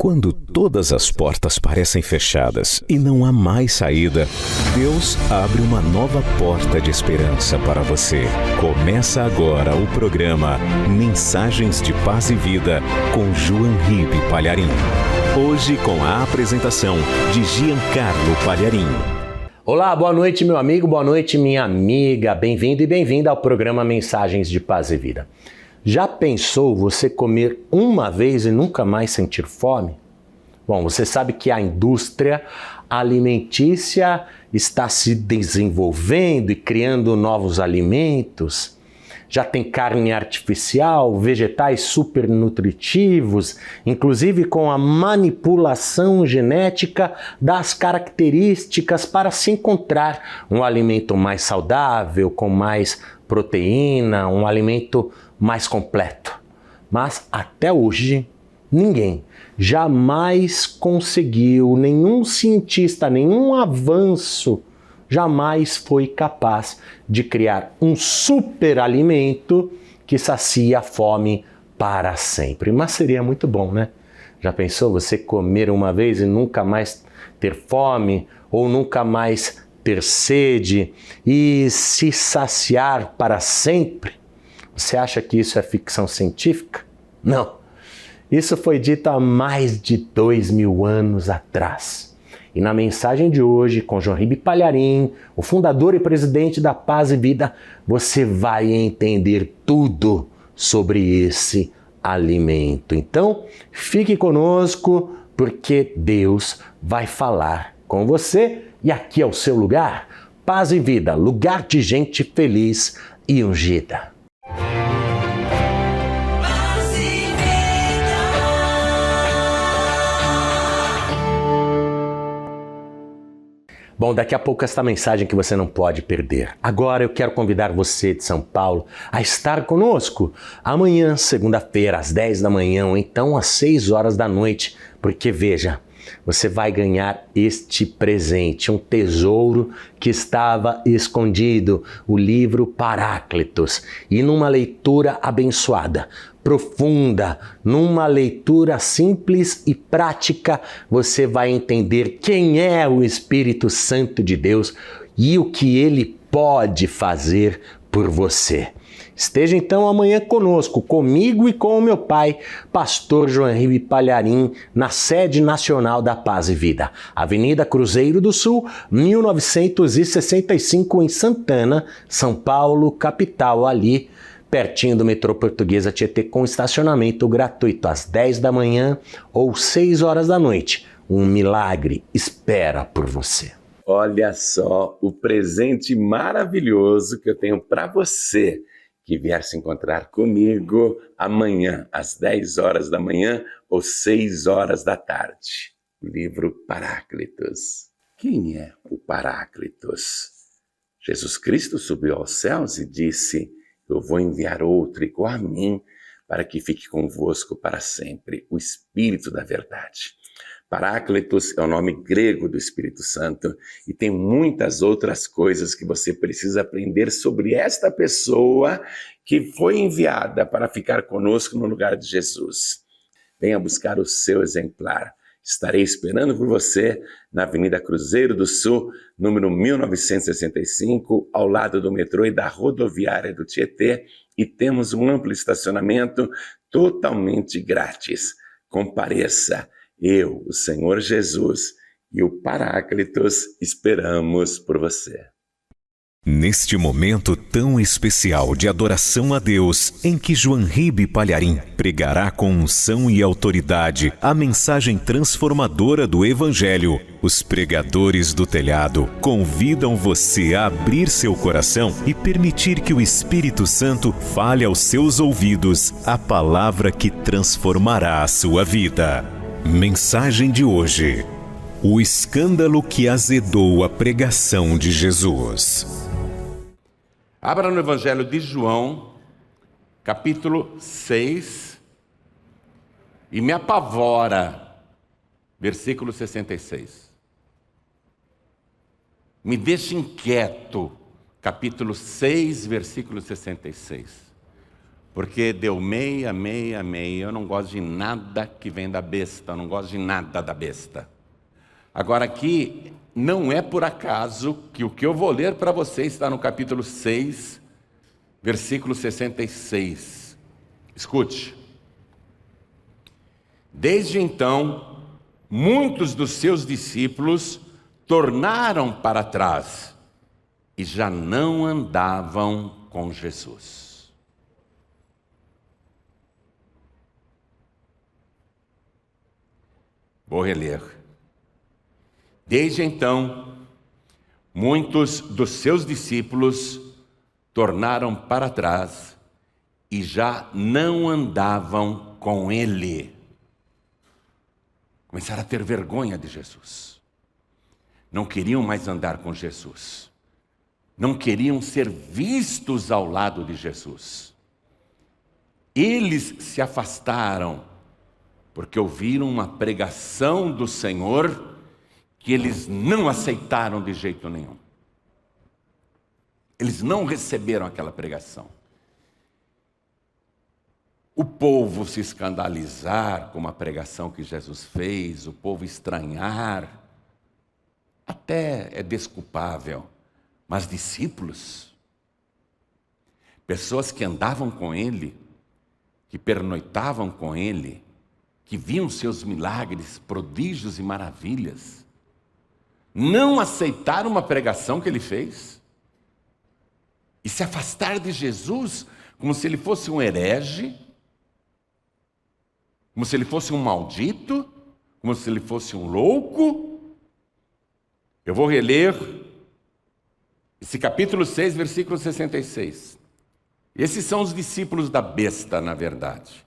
Quando todas as portas parecem fechadas e não há mais saída, Deus abre uma nova porta de esperança para você. Começa agora o programa Mensagens de Paz e Vida com João Ribe Palharim. Hoje com a apresentação de Giancarlo Palharim. Olá, boa noite meu amigo, boa noite minha amiga. Bem-vindo e bem-vinda ao programa Mensagens de Paz e Vida. Já pensou você comer uma vez e nunca mais sentir fome? Bom, você sabe que a indústria alimentícia está se desenvolvendo e criando novos alimentos. Já tem carne artificial, vegetais super nutritivos, inclusive com a manipulação genética das características para se encontrar um alimento mais saudável, com mais proteína, um alimento mais completo. Mas até hoje, ninguém jamais conseguiu, nenhum cientista, nenhum avanço jamais foi capaz de criar um superalimento que sacia a fome para sempre. Mas seria muito bom, né? Já pensou você comer uma vez e nunca mais ter fome ou nunca mais ter sede e se saciar para sempre? Você acha que isso é ficção científica? Não. Isso foi dito há mais de 2000 anos atrás. E na mensagem de hoje, com João Ribe Palharim, o fundador e presidente da Paz e Vida, você vai entender tudo sobre esse alimento. Então, fique conosco, porque Deus vai falar com você. E aqui é o seu lugar. Paz e Vida, lugar de gente feliz e ungida. Bom, daqui a pouco esta mensagem que você não pode perder. Agora eu quero convidar você de São Paulo a estar conosco amanhã, segunda-feira, às 10 da manhã ou então às 6 horas da noite, porque veja, você vai ganhar este presente, um tesouro que estava escondido, o livro Paráclitos. E numa leitura abençoada, profunda, numa leitura simples e prática, você vai entender quem é o Espírito Santo de Deus e o que ele pode fazer por você. Esteja então amanhã conosco, comigo e com o meu pai, pastor João Ribe Palharim, na sede nacional da Paz e Vida, Avenida Cruzeiro do Sul, 1965, em Santana, São Paulo, capital, ali pertinho do metrô Portuguesa Tietê, com estacionamento gratuito às 10 da manhã ou 6 horas da noite. Um milagre espera por você. Olha só o presente maravilhoso que eu tenho para você que vier se encontrar comigo amanhã, às 10 horas da manhã ou 6 horas da tarde. O livro Paráclitos. Quem é o Paráclitos? Jesus Cristo subiu aos céus e disse: eu vou enviar outro igual a mim para que fique convosco para sempre, o Espírito da verdade. Paráclitos é o nome grego do Espírito Santo e tem muitas outras coisas que você precisa aprender sobre esta pessoa que foi enviada para ficar conosco no lugar de Jesus. Venha buscar o seu exemplar. Estarei esperando por você na Avenida Cruzeiro do Sul, número 1965, ao lado do metrô e da rodoviária do Tietê, e temos um amplo estacionamento totalmente grátis. Compareça. Eu, o Senhor Jesus e o Paráclitos esperamos por você. Neste momento tão especial de adoração a Deus, em que João Ribe Palharim pregará com unção e autoridade a mensagem transformadora do Evangelho, os pregadores do telhado convidam você a abrir seu coração e permitir que o Espírito Santo fale aos seus ouvidos a palavra que transformará a sua vida. Mensagem de hoje: o escândalo que azedou a pregação de Jesus. Abra no Evangelho de João, capítulo 6, e me apavora, versículo 66. Me deixa inquieto, capítulo 6, versículo 66. Porque deu meia. Eu não gosto de nada que vem da besta, eu não gosto de nada da besta. Agora aqui, não é por acaso que o que eu vou ler para vocês está no capítulo 6, versículo 66. Escute. Desde então, muitos dos seus discípulos tornaram para trás e já não andavam com Jesus. Vou reler. Desde então, muitos dos seus discípulos tornaram para trás e já não andavam com ele. Começaram a ter vergonha de Jesus. Não queriam mais andar com Jesus. Não queriam ser vistos ao lado de Jesus. Eles se afastaram porque ouviram uma pregação do Senhor que eles não aceitaram de jeito nenhum. Eles não receberam aquela pregação. O povo se escandalizar com a pregação que Jesus fez, o povo estranhar, até é desculpável, mas discípulos, pessoas que andavam com ele, que pernoitavam com ele, que viam seus milagres, prodígios e maravilhas, não aceitar uma pregação que ele fez e se afastar de Jesus como se ele fosse um herege, como se ele fosse um maldito, como se ele fosse um louco. Eu vou reler esse capítulo 6, versículo 66. Esses são os discípulos da besta, na verdade.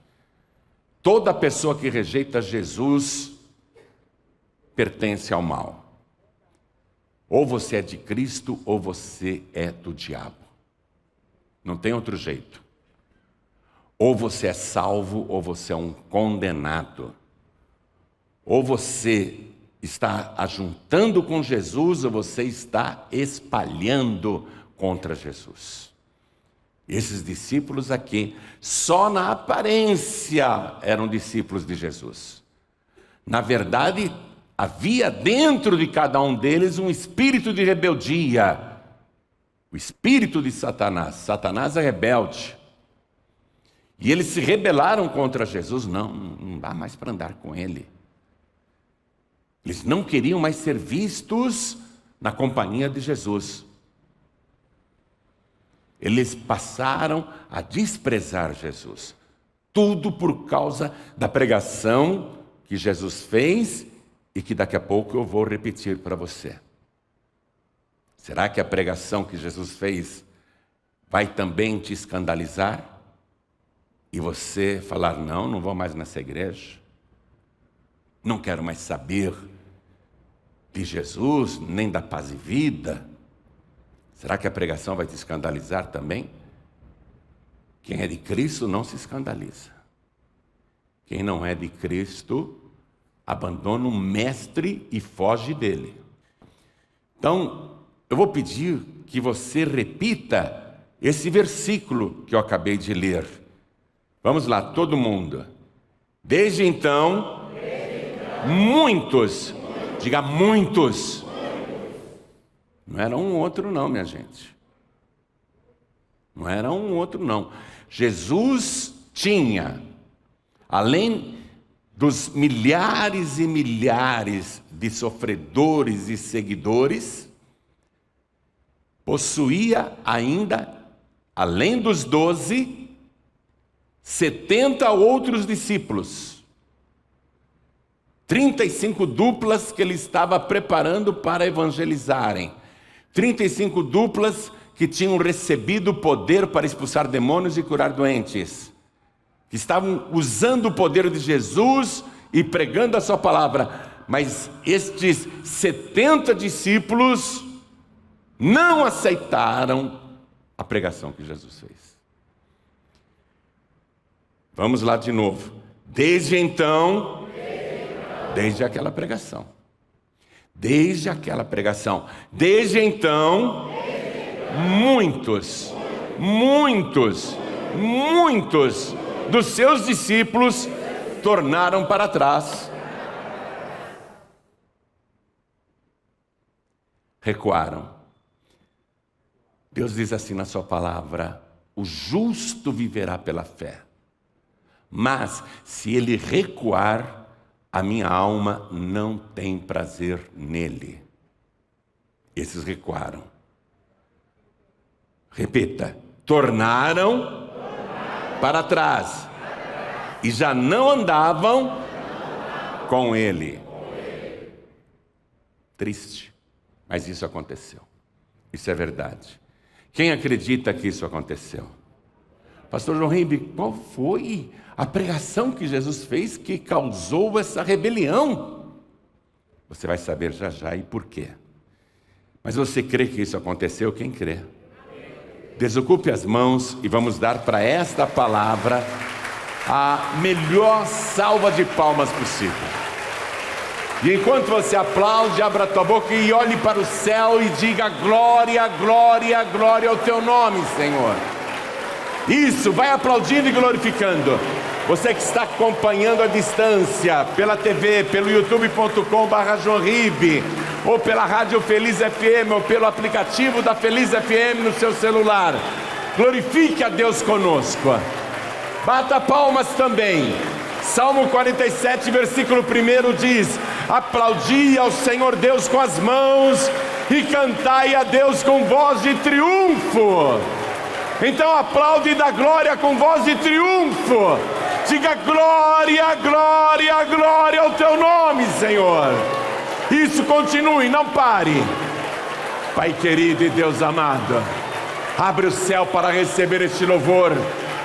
Toda pessoa que rejeita Jesus pertence ao mal. Ou você é de Cristo, ou você é do diabo. Não tem outro jeito. Ou você é salvo, ou você é um condenado. Ou você está ajuntando com Jesus, ou você está espalhando contra Jesus. Esses discípulos aqui, só na aparência, eram discípulos de Jesus. Na verdade, havia dentro de cada um deles um espírito de rebeldia. O espírito de Satanás. Satanás é rebelde. E eles se rebelaram contra Jesus. Não dá mais para andar com ele. Eles não queriam mais ser vistos na companhia de Jesus. Eles passaram a desprezar Jesus. Tudo por causa da pregação que Jesus fez e que daqui a pouco eu vou repetir para você. Será que a pregação que Jesus fez vai também te escandalizar? E você falar, não vou mais nessa igreja. Não quero mais saber de Jesus, nem da paz e vida. Será que a pregação vai te escandalizar também? Quem é de Cristo não se escandaliza. Quem não é de Cristo abandona o mestre e foge dele. Então, eu vou pedir que você repita esse versículo que eu acabei de ler. Vamos lá, todo mundo. Desde então, muitos, diga muitos. Não era um outro não, minha gente. Não era um outro não. Jesus tinha, além dos milhares e milhares de sofredores e seguidores, possuía ainda, além dos 12, 70 outros discípulos. 35 duplas que ele estava preparando para evangelizarem. 35 duplas que tinham recebido poder para expulsar demônios e curar doentes. Que estavam usando o poder de Jesus e pregando a sua palavra. Mas estes 70 discípulos não aceitaram a pregação que Jesus fez. Vamos lá de novo. Desde então, desde aquela pregação. Desde aquela pregação. Desde então, muitos muitos dos seus discípulos tornaram para trás. Recuaram. Deus diz assim na sua palavra: o justo viverá pela fé. Mas se ele recuar, a minha alma não tem prazer nele. Esses recuaram. Repita: tornaram para trás e já não andavam com ele. Triste, mas isso aconteceu. Isso é verdade. Quem acredita que isso aconteceu? Pastor João Ribe, qual foi a pregação que Jesus fez que causou essa rebelião? Você vai saber já já e por quê. Mas você crê que isso aconteceu? Quem crê? Desocupe as mãos e vamos dar para esta palavra a melhor salva de palmas possível. E enquanto você aplaude, abra a tua boca e olhe para o céu e diga: glória, glória, glória ao teu nome, Senhor. Isso, vai aplaudindo e glorificando. Você que está acompanhando à distância, pela TV, pelo youtube.com/joãoribe, ou pela Rádio Feliz FM, ou pelo aplicativo da Feliz FM no seu celular, glorifique a Deus conosco. Bata palmas também. Salmo 47, versículo 1 diz: aplaudi ao Senhor Deus com as mãos e cantai a Deus com voz de triunfo. Então aplaude e dá glória com voz de triunfo. Diga: glória, glória, glória ao teu nome, Senhor. Isso, continue, não pare. Pai querido e Deus amado, abre o céu para receber este louvor,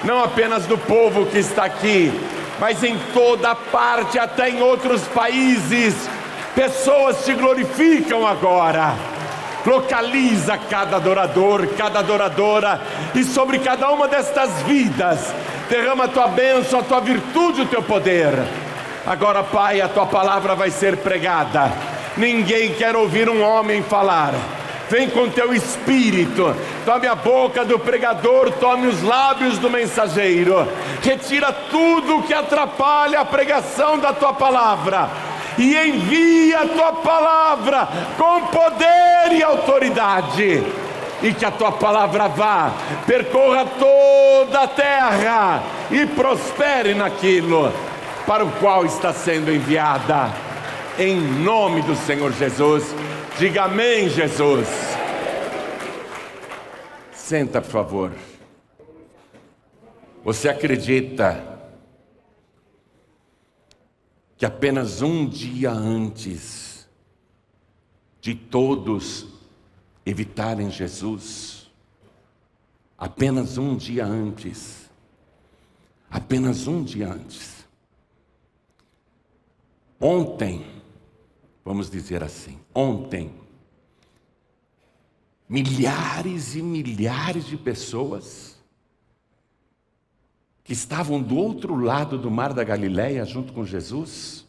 não apenas do povo que está aqui, mas em toda parte, até em outros países. Pessoas te glorificam agora. Localiza cada adorador, cada adoradora, e sobre cada uma destas vidas derrama a tua bênção, a tua virtude, o teu poder. Agora, Pai, a tua palavra vai ser pregada. Ninguém quer ouvir um homem falar. Vem com teu espírito, tome a boca do pregador, tome os lábios do mensageiro, retira tudo que atrapalha a pregação da tua palavra e envia a tua palavra com poder e autoridade, e que a tua palavra vá, percorra toda a terra e prospere naquilo para o qual está sendo enviada, em nome do Senhor Jesus. Diga amém, Jesus. Senta, por favor. Você acredita que apenas um dia antes de todos evitarem Jesus, apenas um dia antes, ontem, vamos dizer assim, ontem, milhares e milhares de pessoas que estavam do outro lado do mar da Galileia junto com Jesus,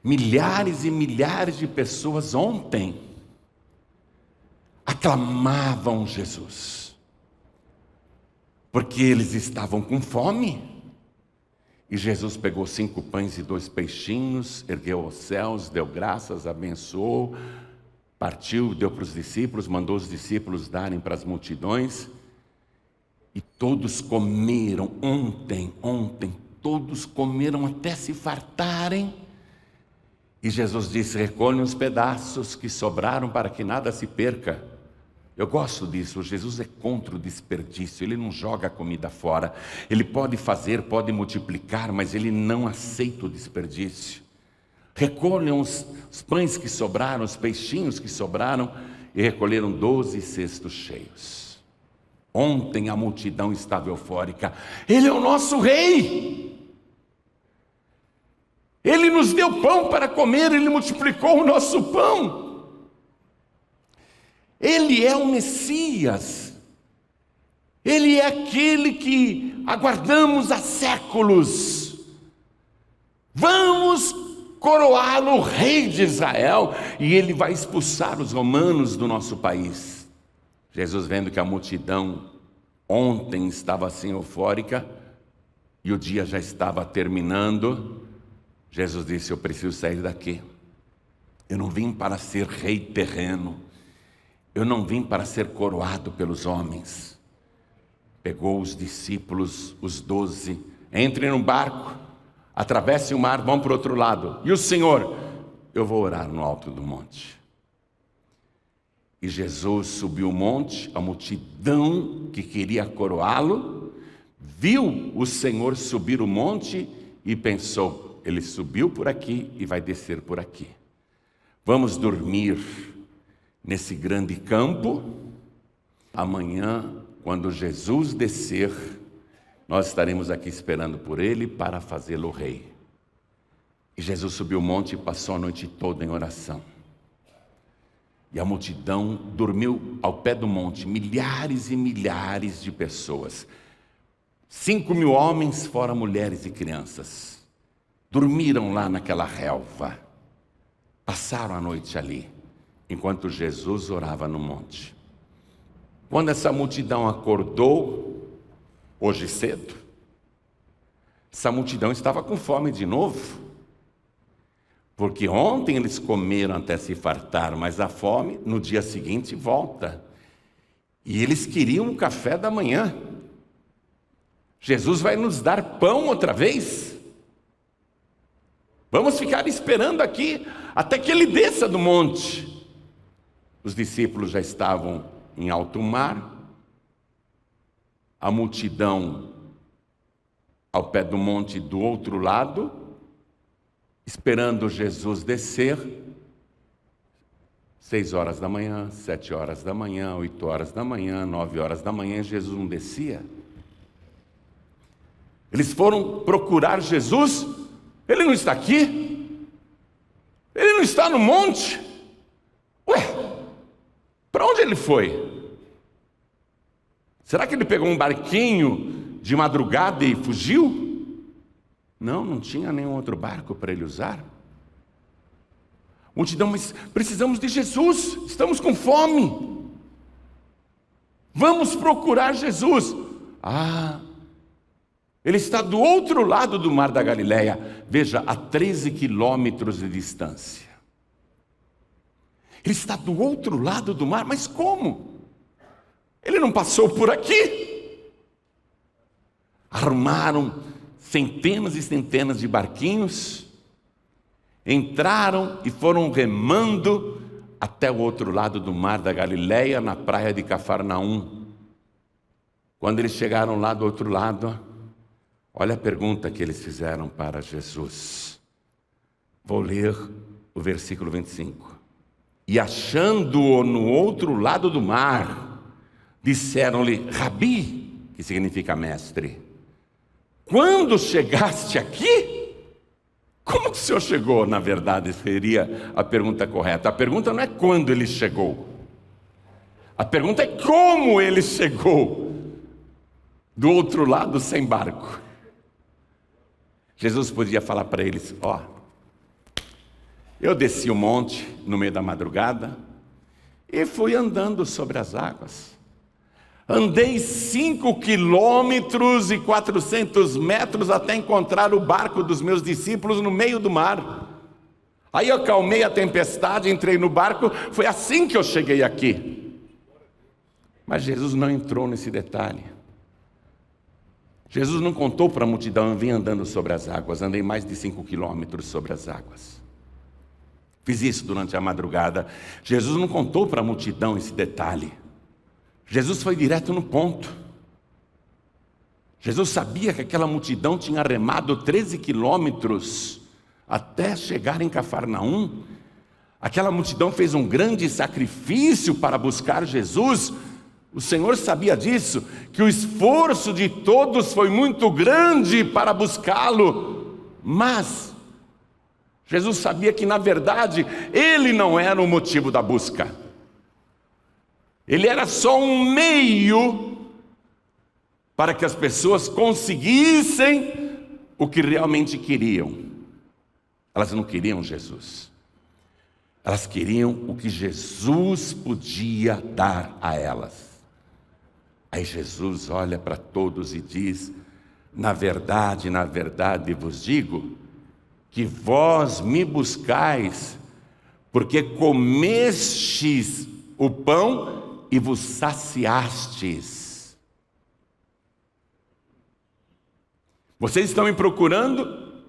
milhares e milhares de pessoas ontem aclamavam Jesus, porque eles estavam com fome. E Jesus pegou 5 pães e 2 peixinhos, ergueu aos céus, deu graças, abençoou, partiu, deu para os discípulos, mandou os discípulos darem para as multidões, e todos comeram ontem, todos comeram até se fartarem, e Jesus disse: recolhem os pedaços que sobraram para que nada se perca. Eu gosto disso. Jesus é contra o desperdício, ele não joga a comida fora. Ele pode fazer, pode multiplicar, mas ele não aceita o desperdício. Recolham os pães que sobraram, os peixinhos que sobraram, e recolheram 12 cestos cheios. Ontem a multidão estava eufórica. Ele é o nosso rei. Ele nos deu pão para comer, ele multiplicou o nosso pão. Ele é o Messias, ele é aquele que aguardamos há séculos. Vamos coroá-lo rei de Israel, e ele vai expulsar os romanos do nosso país. Jesus, vendo que a multidão ontem estava assim eufórica e o dia já estava terminando, Jesus disse: eu preciso sair daqui. Eu não vim para ser rei terreno, eu não vim para ser coroado pelos homens. Pegou os discípulos, os 12, entrem no barco, atravessem o mar, vão para o outro lado. E o Senhor? Eu vou orar no alto do monte. E Jesus subiu o monte, a multidão que queria coroá-lo, viu o Senhor subir o monte e pensou: ele subiu por aqui e vai descer por aqui. Vamos dormir nesse grande campo. Amanhã, quando Jesus descer, nós estaremos aqui esperando por ele para fazê-lo rei. E Jesus subiu o monte e passou a noite toda em oração. E a multidão dormiu ao pé do monte, milhares e milhares de pessoas. 5.000 homens, fora mulheres e crianças, dormiram lá naquela relva. Passaram a noite ali, enquanto Jesus orava no monte. Quando essa multidão acordou, hoje cedo, essa multidão estava com fome de novo. Porque ontem eles comeram até se fartar, mas a fome no dia seguinte volta. E eles queriam o café da manhã. Jesus vai nos dar pão outra vez? Vamos ficar esperando aqui até que ele desça do monte. Os discípulos já estavam em alto mar, a multidão ao pé do monte do outro lado, esperando Jesus descer. 6 horas da manhã, 7 horas da manhã, 8 horas da manhã, 9 horas da manhã, Jesus não descia. Eles foram procurar Jesus, ele não está aqui, ele não está no monte. Ué, para onde ele foi? Será que ele pegou um barquinho de madrugada e fugiu? Não tinha nenhum outro barco para ele usar. Multidão, mas precisamos de Jesus, estamos com fome. Vamos procurar Jesus. Ele está do outro lado do mar da Galileia. Veja, a 13 quilômetros de distância. Ele está do outro lado do mar, mas como? Ele não passou por aqui? Armaram centenas e centenas de barquinhos, entraram e foram remando até o outro lado do mar da Galileia, na praia de Cafarnaum. Quando eles chegaram lá do outro lado, olha a pergunta que eles fizeram para Jesus. Vou ler o versículo 25. E achando-o no outro lado do mar, disseram-lhe: Rabi, que significa mestre, quando chegaste aqui? Como que o senhor chegou? Na verdade, seria a pergunta correta. A pergunta não é quando ele chegou. A pergunta é como ele chegou do outro lado sem barco. Jesus podia falar para eles: eu desci o monte no meio da madrugada e fui andando sobre as águas. Andei 5 quilômetros e 400 metros até encontrar o barco dos meus discípulos no meio do mar. Aí eu acalmei a tempestade, entrei no barco, foi assim que eu cheguei aqui. Mas Jesus não entrou nesse detalhe. Jesus não contou para a multidão: eu vim andando sobre as águas, andei mais de 5 quilômetros sobre as águas. Fiz isso durante a madrugada. Jesus não contou para a multidão esse detalhe. Jesus foi direto no ponto. Jesus sabia que aquela multidão tinha remado 13 quilômetros até chegar em Cafarnaum. Aquela multidão fez um grande sacrifício para buscar Jesus. O Senhor sabia disso, que o esforço de todos foi muito grande para buscá-lo. Mas Jesus sabia que, na verdade, ele não era o motivo da busca. Ele era só um meio para que as pessoas conseguissem o que realmente queriam. Elas não queriam Jesus. Elas queriam o que Jesus podia dar a elas. Aí Jesus olha para todos e diz: na verdade vos digo, que vós me buscais, porque comestes o pão e vos saciastes. Vocês estão me procurando,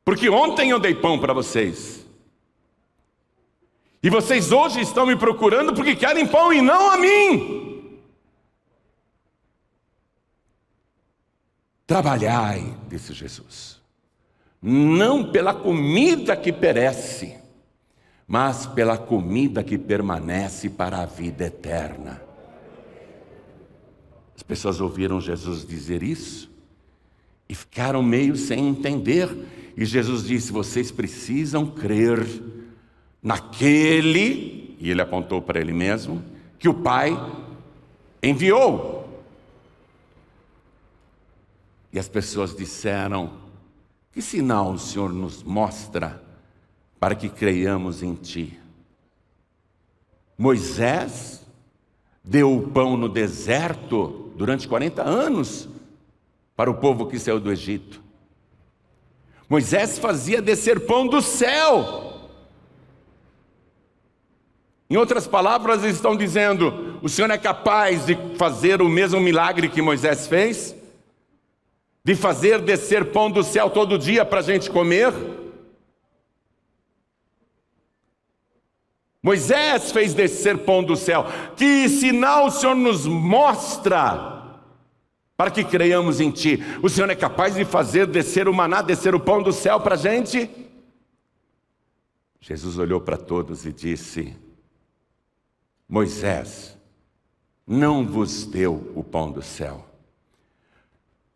porque ontem eu dei pão para vocês. E vocês hoje estão me procurando porque querem pão e não a mim. Trabalhai, disse Jesus, não pela comida que perece, mas pela comida que permanece para a vida eterna. As pessoas ouviram Jesus dizer isso e ficaram meio sem entender. E Jesus disse: vocês precisam crer naquele, e ele apontou para ele mesmo, que o Pai enviou. E as pessoas disseram: que sinal o Senhor nos mostra para que creiamos em Ti? Moisés deu o pão no deserto durante 40 anos para o povo que saiu do Egito. Moisés fazia descer pão do céu. Em outras palavras, eles estão dizendo: o Senhor é capaz de fazer o mesmo milagre que Moisés fez? De fazer descer pão do céu todo dia para a gente comer? Moisés fez descer pão do céu. Que sinal o Senhor nos mostra para que creiamos em Ti? O Senhor é capaz de fazer descer o maná, descer o pão do céu para a gente? Jesus olhou para todos e disse: Moisés não vos deu o pão do céu,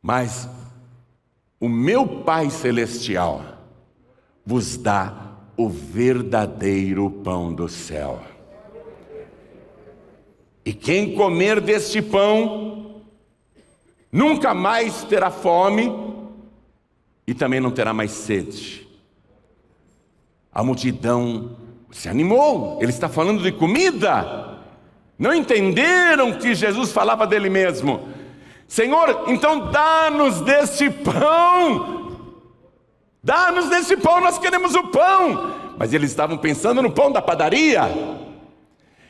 mas o meu Pai Celestial vos dá o verdadeiro pão do céu. E quem comer deste pão nunca mais terá fome e também não terá mais sede. A multidão se animou. Ele está falando de comida. Não entenderam que Jesus falava dele mesmo. Senhor, então dá-nos deste pão. Dá-nos desse pão, nós queremos o pão. Mas eles estavam pensando no pão da padaria.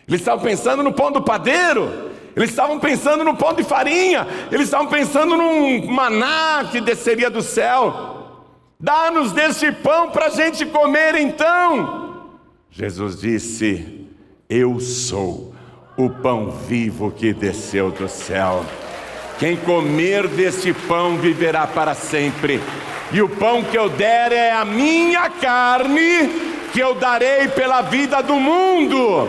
Eles estavam pensando no pão do padeiro. Eles estavam pensando no pão de farinha. Eles estavam pensando num maná que desceria do céu. Dá-nos desse pão para a gente comer então. Jesus disse: eu sou o pão vivo que desceu do céu. Quem comer deste pão viverá para sempre. E o pão que eu der é a minha carne, que eu darei pela vida do mundo.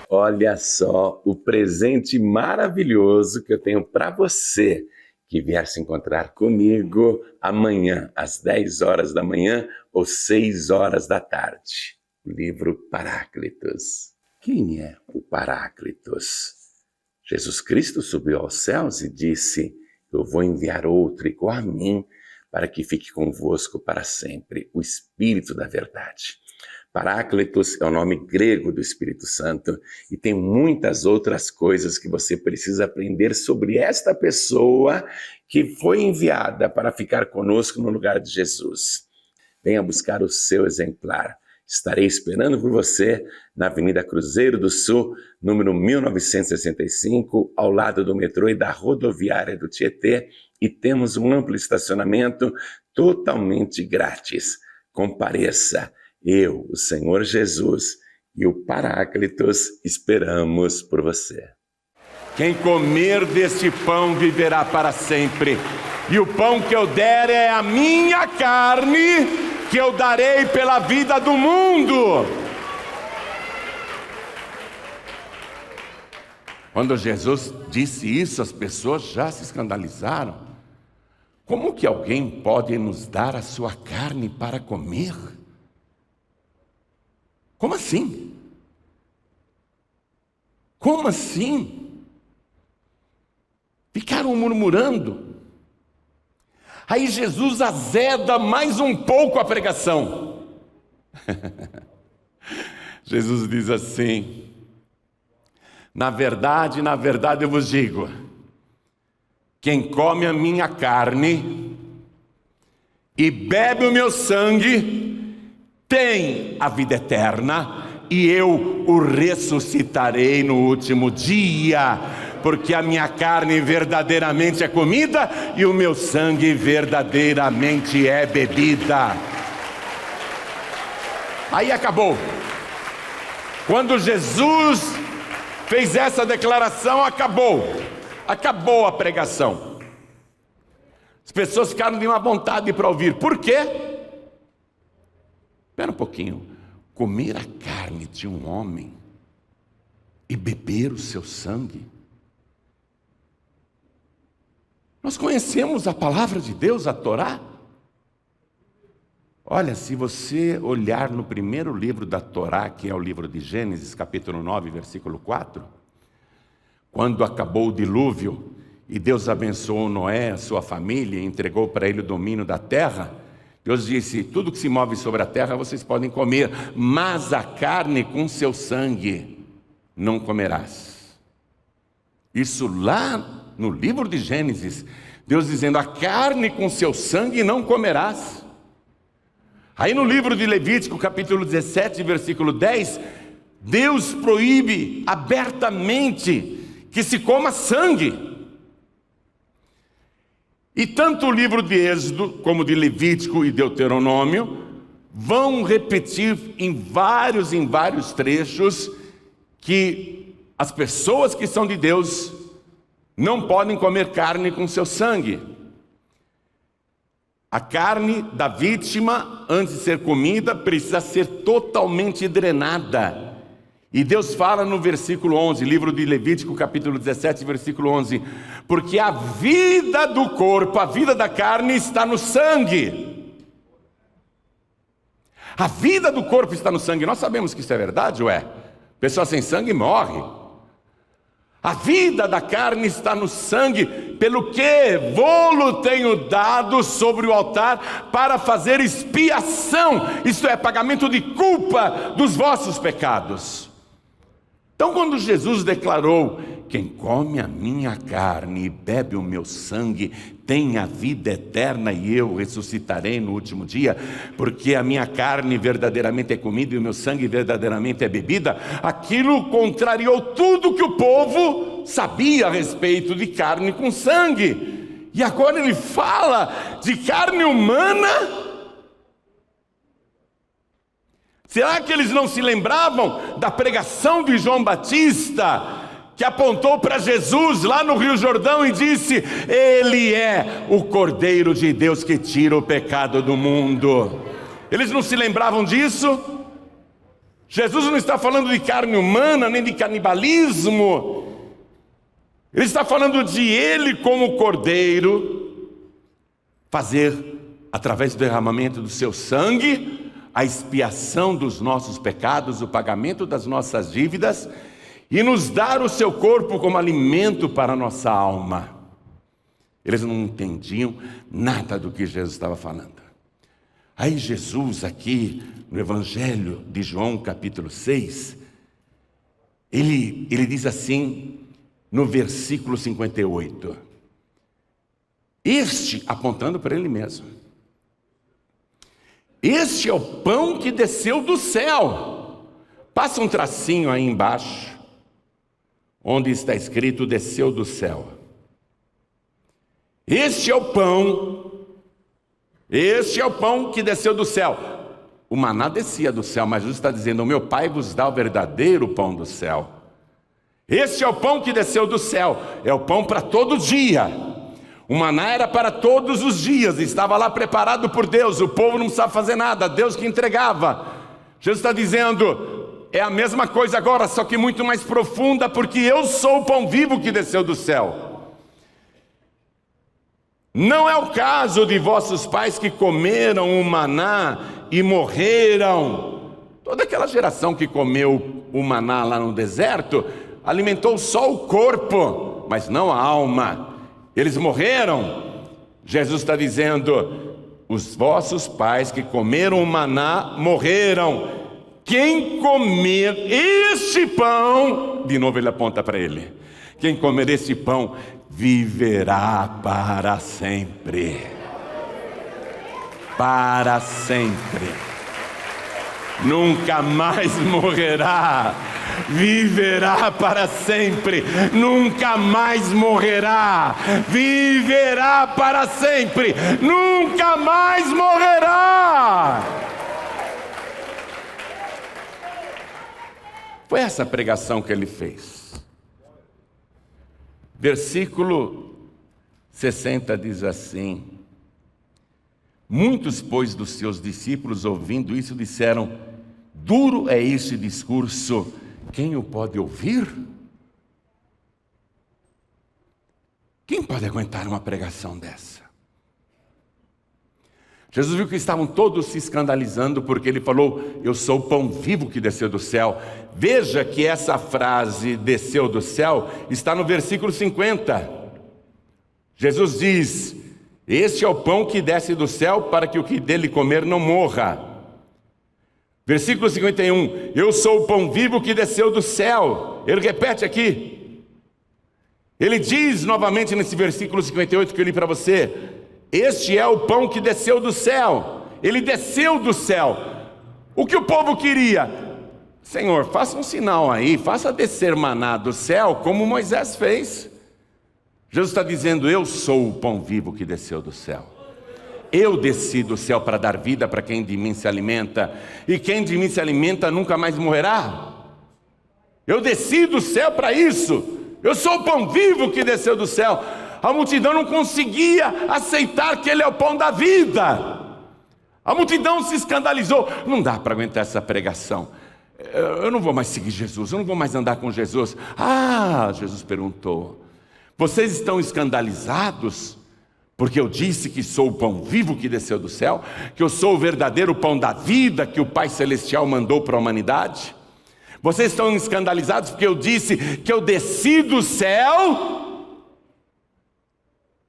Olha só o presente maravilhoso que eu tenho para você que vier se encontrar comigo amanhã, às 10 horas da manhã ou 6 horas da tarde. O livro Paráclitos. Quem é o Paráclitos? Jesus Cristo subiu aos céus e disse: eu vou enviar outro igual a mim, para que fique convosco para sempre, o Espírito da verdade. Paráclitos é o nome grego do Espírito Santo e tem muitas outras coisas que você precisa aprender sobre esta pessoa que foi enviada para ficar conosco no lugar de Jesus. Venha buscar o seu exemplar. Estarei esperando por você na Avenida Cruzeiro do Sul, número 1965, ao lado do metrô e da rodoviária do Tietê, e temos um amplo estacionamento totalmente grátis. Compareça, eu, o Senhor Jesus e o Paráclitos esperamos por você. Quem comer deste pão viverá para sempre, e o pão que eu der é a minha carne, que eu darei pela vida do mundo. Quando Jesus disse isso, as pessoas já se escandalizaram. Como que alguém pode nos dar a sua carne para comer? Como assim? Como assim? Ficaram murmurando. Aí Jesus azeda mais um pouco a pregação. Jesus diz assim: Na verdade eu vos digo, quem come a minha carne e bebe o meu sangue tem a vida eterna, e eu o ressuscitarei no último dia, porque a minha carne verdadeiramente é comida e o meu sangue verdadeiramente é bebida. Aí acabou. Quando Jesus fez essa declaração, acabou a pregação. As pessoas ficaram de uma vontade para ouvir. Por quê? Espera um pouquinho. Comer a carne de um homem e beber o seu sangue? Nós conhecemos a palavra de Deus, a Torá? Olha, se você olhar no primeiro livro da Torá, que é o livro de Gênesis, capítulo 9, versículo 4, quando acabou o dilúvio e Deus abençoou Noé, a sua família, e entregou para ele o domínio da terra, Deus disse: tudo que se move sobre a terra vocês podem comer, mas a carne com seu sangue não comerás. Isso lá no livro de Gênesis, Deus dizendo: a carne com seu sangue não comerás. Aí no livro de Levítico, capítulo 17, versículo 10, Deus proíbe abertamente que se coma sangue. E tanto o livro de Êxodo, como de Levítico e Deuteronômio, vão repetir em vários trechos que as pessoas que são de Deus não podem comer carne com seu sangue. A carne da vítima, antes de ser comida, precisa ser totalmente drenada. E Deus fala no versículo 11, livro de Levítico, capítulo 17, versículo 11: porque a vida do corpo, a vida da carne está no sangue. A vida do corpo está no sangue. Nós sabemos que isso é verdade, ué? Pessoa sem sangue morre. A vida da carne está no sangue, pelo que vô-lo tenho dado sobre o altar para fazer expiação, isto é, pagamento de culpa dos vossos pecados. Então, quando Jesus declarou: quem come a minha carne e bebe o meu sangue tem a vida eterna e eu ressuscitarei no último dia, porque a minha carne verdadeiramente é comida e o meu sangue verdadeiramente é bebida, aquilo contrariou tudo que o povo sabia a respeito de carne com sangue. E agora ele fala de carne humana. Será que eles não se lembravam da pregação de João Batista, que apontou para Jesus lá no Rio Jordão e disse: ele é o Cordeiro de Deus que tira o pecado do mundo? Eles não se lembravam disso? Jesus não está falando de carne humana, nem de canibalismo. Ele está falando de ele como Cordeiro fazer, através do derramamento do seu sangue, a expiação dos nossos pecados, o pagamento das nossas dívidas, e nos dar o seu corpo como alimento para a nossa alma. Eles não entendiam nada do que Jesus estava falando. Aí Jesus, aqui no Evangelho de João, capítulo 6, ele diz assim, no versículo 58, apontando para ele mesmo: este é o pão que desceu do céu. Passa um tracinho aí embaixo, onde está escrito desceu do céu. Este é o pão que desceu do céu. O maná descia do céu, mas Jesus está dizendo: o meu Pai vos dá o verdadeiro pão do céu. Este é o pão que desceu do céu, é o pão para todo dia. O maná era para todos os dias, estava lá preparado por Deus, o povo não precisava fazer nada, Deus que entregava. Jesus está dizendo: é a mesma coisa agora, só que muito mais profunda, porque eu sou o pão vivo que desceu do céu. Não é o caso de vossos pais que comeram o maná e morreram. Toda aquela geração que comeu o maná lá no deserto alimentou só o corpo, mas não a alma. Eles morreram. Jesus está dizendo: os vossos pais que comeram o maná morreram. quem comer este pão, de novo ele aponta para ele, quem comer este pão viverá para sempre. Para sempre. Nunca mais morrerá. Viverá para sempre. Nunca mais morrerá. Viverá para sempre. Nunca mais morrerá. Foi essa pregação que ele fez. Versículo 60 diz assim: muitos, pois, dos seus discípulos, ouvindo isso, disseram: duro é esse discurso, quem o pode ouvir? Quem pode aguentar uma pregação dessa? Jesus viu que estavam todos se escandalizando porque ele falou: eu sou o pão vivo que desceu do céu. Veja que essa frase, desceu do céu, está no versículo 50. Jesus diz: este é o pão que desce do céu para que o que dele comer não morra. Versículo 51, eu sou o pão vivo que desceu do céu. Ele repete aqui. Ele diz novamente nesse versículo 58 que eu li para você: este é o pão que desceu do céu. Ele desceu do céu. O que o povo queria? Senhor, faça um sinal aí, faça descer maná do céu, como Moisés fez. Jesus está dizendo: eu sou o pão vivo que desceu do céu. Eu desci do céu para dar vida para quem de mim se alimenta, e quem de mim se alimenta nunca mais morrerá. Eu desci do céu para isso. Eu sou o pão vivo que desceu do céu. A multidão não conseguia aceitar que ele é o pão da vida. A multidão se escandalizou. Não dá para aguentar essa pregação. Eu não vou mais seguir Jesus, eu não vou mais andar com Jesus. Ah, Jesus perguntou: vocês estão escandalizados porque eu disse que sou o pão vivo que desceu do céu, que eu sou o verdadeiro pão da vida que o Pai Celestial mandou para a humanidade? Vocês estão escandalizados porque eu disse que eu desci do céu?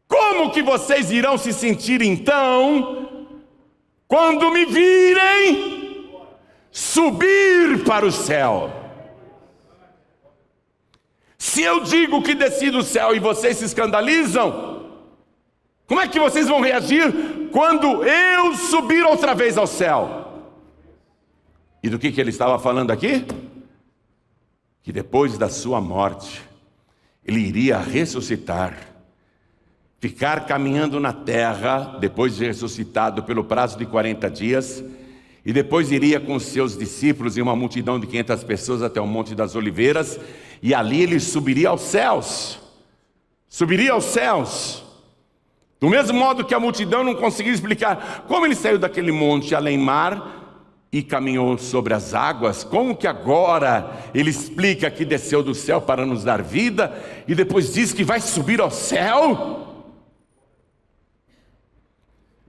Como que vocês irão se sentir então quando me virem subir para o céu? Se eu digo que desci do céu e vocês se escandalizam, como é que vocês vão reagir quando eu subir outra vez ao céu? E do que ele estava falando aqui? Que depois da sua morte, ele iria ressuscitar, ficar caminhando na terra, depois de ressuscitado pelo prazo de 40 dias, e depois iria com seus discípulos e uma multidão de 500 pessoas até o Monte das Oliveiras, e ali ele subiria aos céus. Subiria aos céus. Do mesmo modo que a multidão não conseguia explicar como ele saiu daquele monte além mar e caminhou sobre as águas, como que agora ele explica que desceu do céu para nos dar vida e depois diz que vai subir ao céu?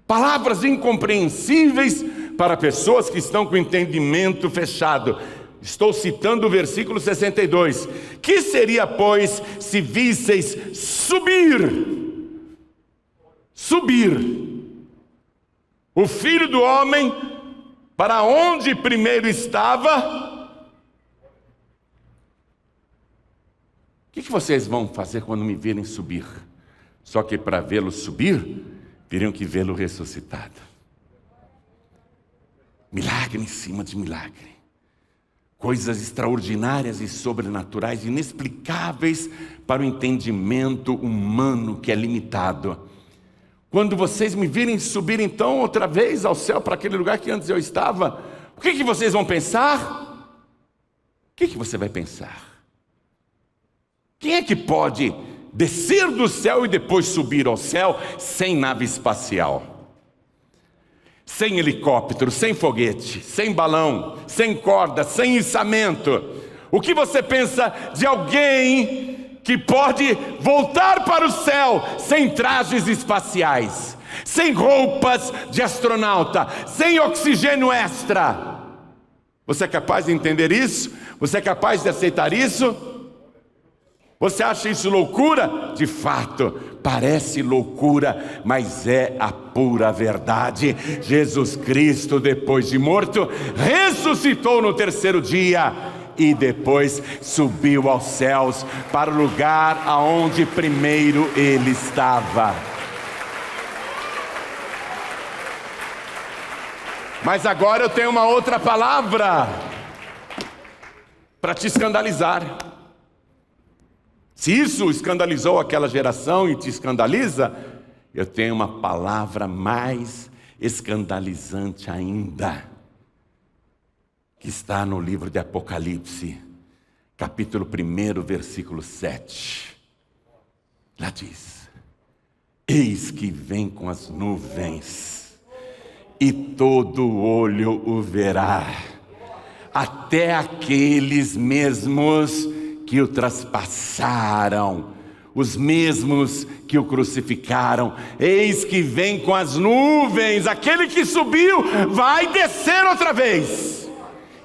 Palavras incompreensíveis para pessoas que estão com o entendimento fechado. Estou citando o versículo 62. Que seria, pois, se visseis subir o Filho do Homem para onde primeiro estava? O que vocês vão fazer quando me virem subir? Só que para vê-lo subir, teriam que vê-lo ressuscitado. Milagre em cima de milagre. Coisas extraordinárias e sobrenaturais, inexplicáveis para o entendimento humano que é limitado. Quando vocês me virem subir então outra vez ao céu para aquele lugar que antes eu estava, o que vocês vão pensar? O que você vai pensar? Quem é que pode descer do céu e depois subir ao céu sem nave espacial? Sem helicóptero, sem foguete, sem balão, sem corda, sem içamento. O que você pensa de alguém que pode voltar para o céu sem trajes espaciais, sem roupas de astronauta, sem oxigênio extra? Você é capaz de entender isso? Você é capaz de aceitar isso? Você acha isso loucura? De fato, parece loucura, mas é a pura verdade. Jesus Cristo, depois de morto, ressuscitou no terceiro dia e depois subiu aos céus para o lugar aonde primeiro ele estava. Mas agora eu tenho uma outra palavra para te escandalizar. Se isso escandalizou aquela geração e te escandaliza, eu tenho uma palavra mais escandalizante ainda, que está no livro de Apocalipse, capítulo 1, versículo 7. Lá diz: eis que vem com as nuvens, e todo olho o verá, até aqueles mesmos que o traspassaram, os mesmos que o crucificaram. Eis que vem com as nuvens, aquele que subiu vai descer outra vez,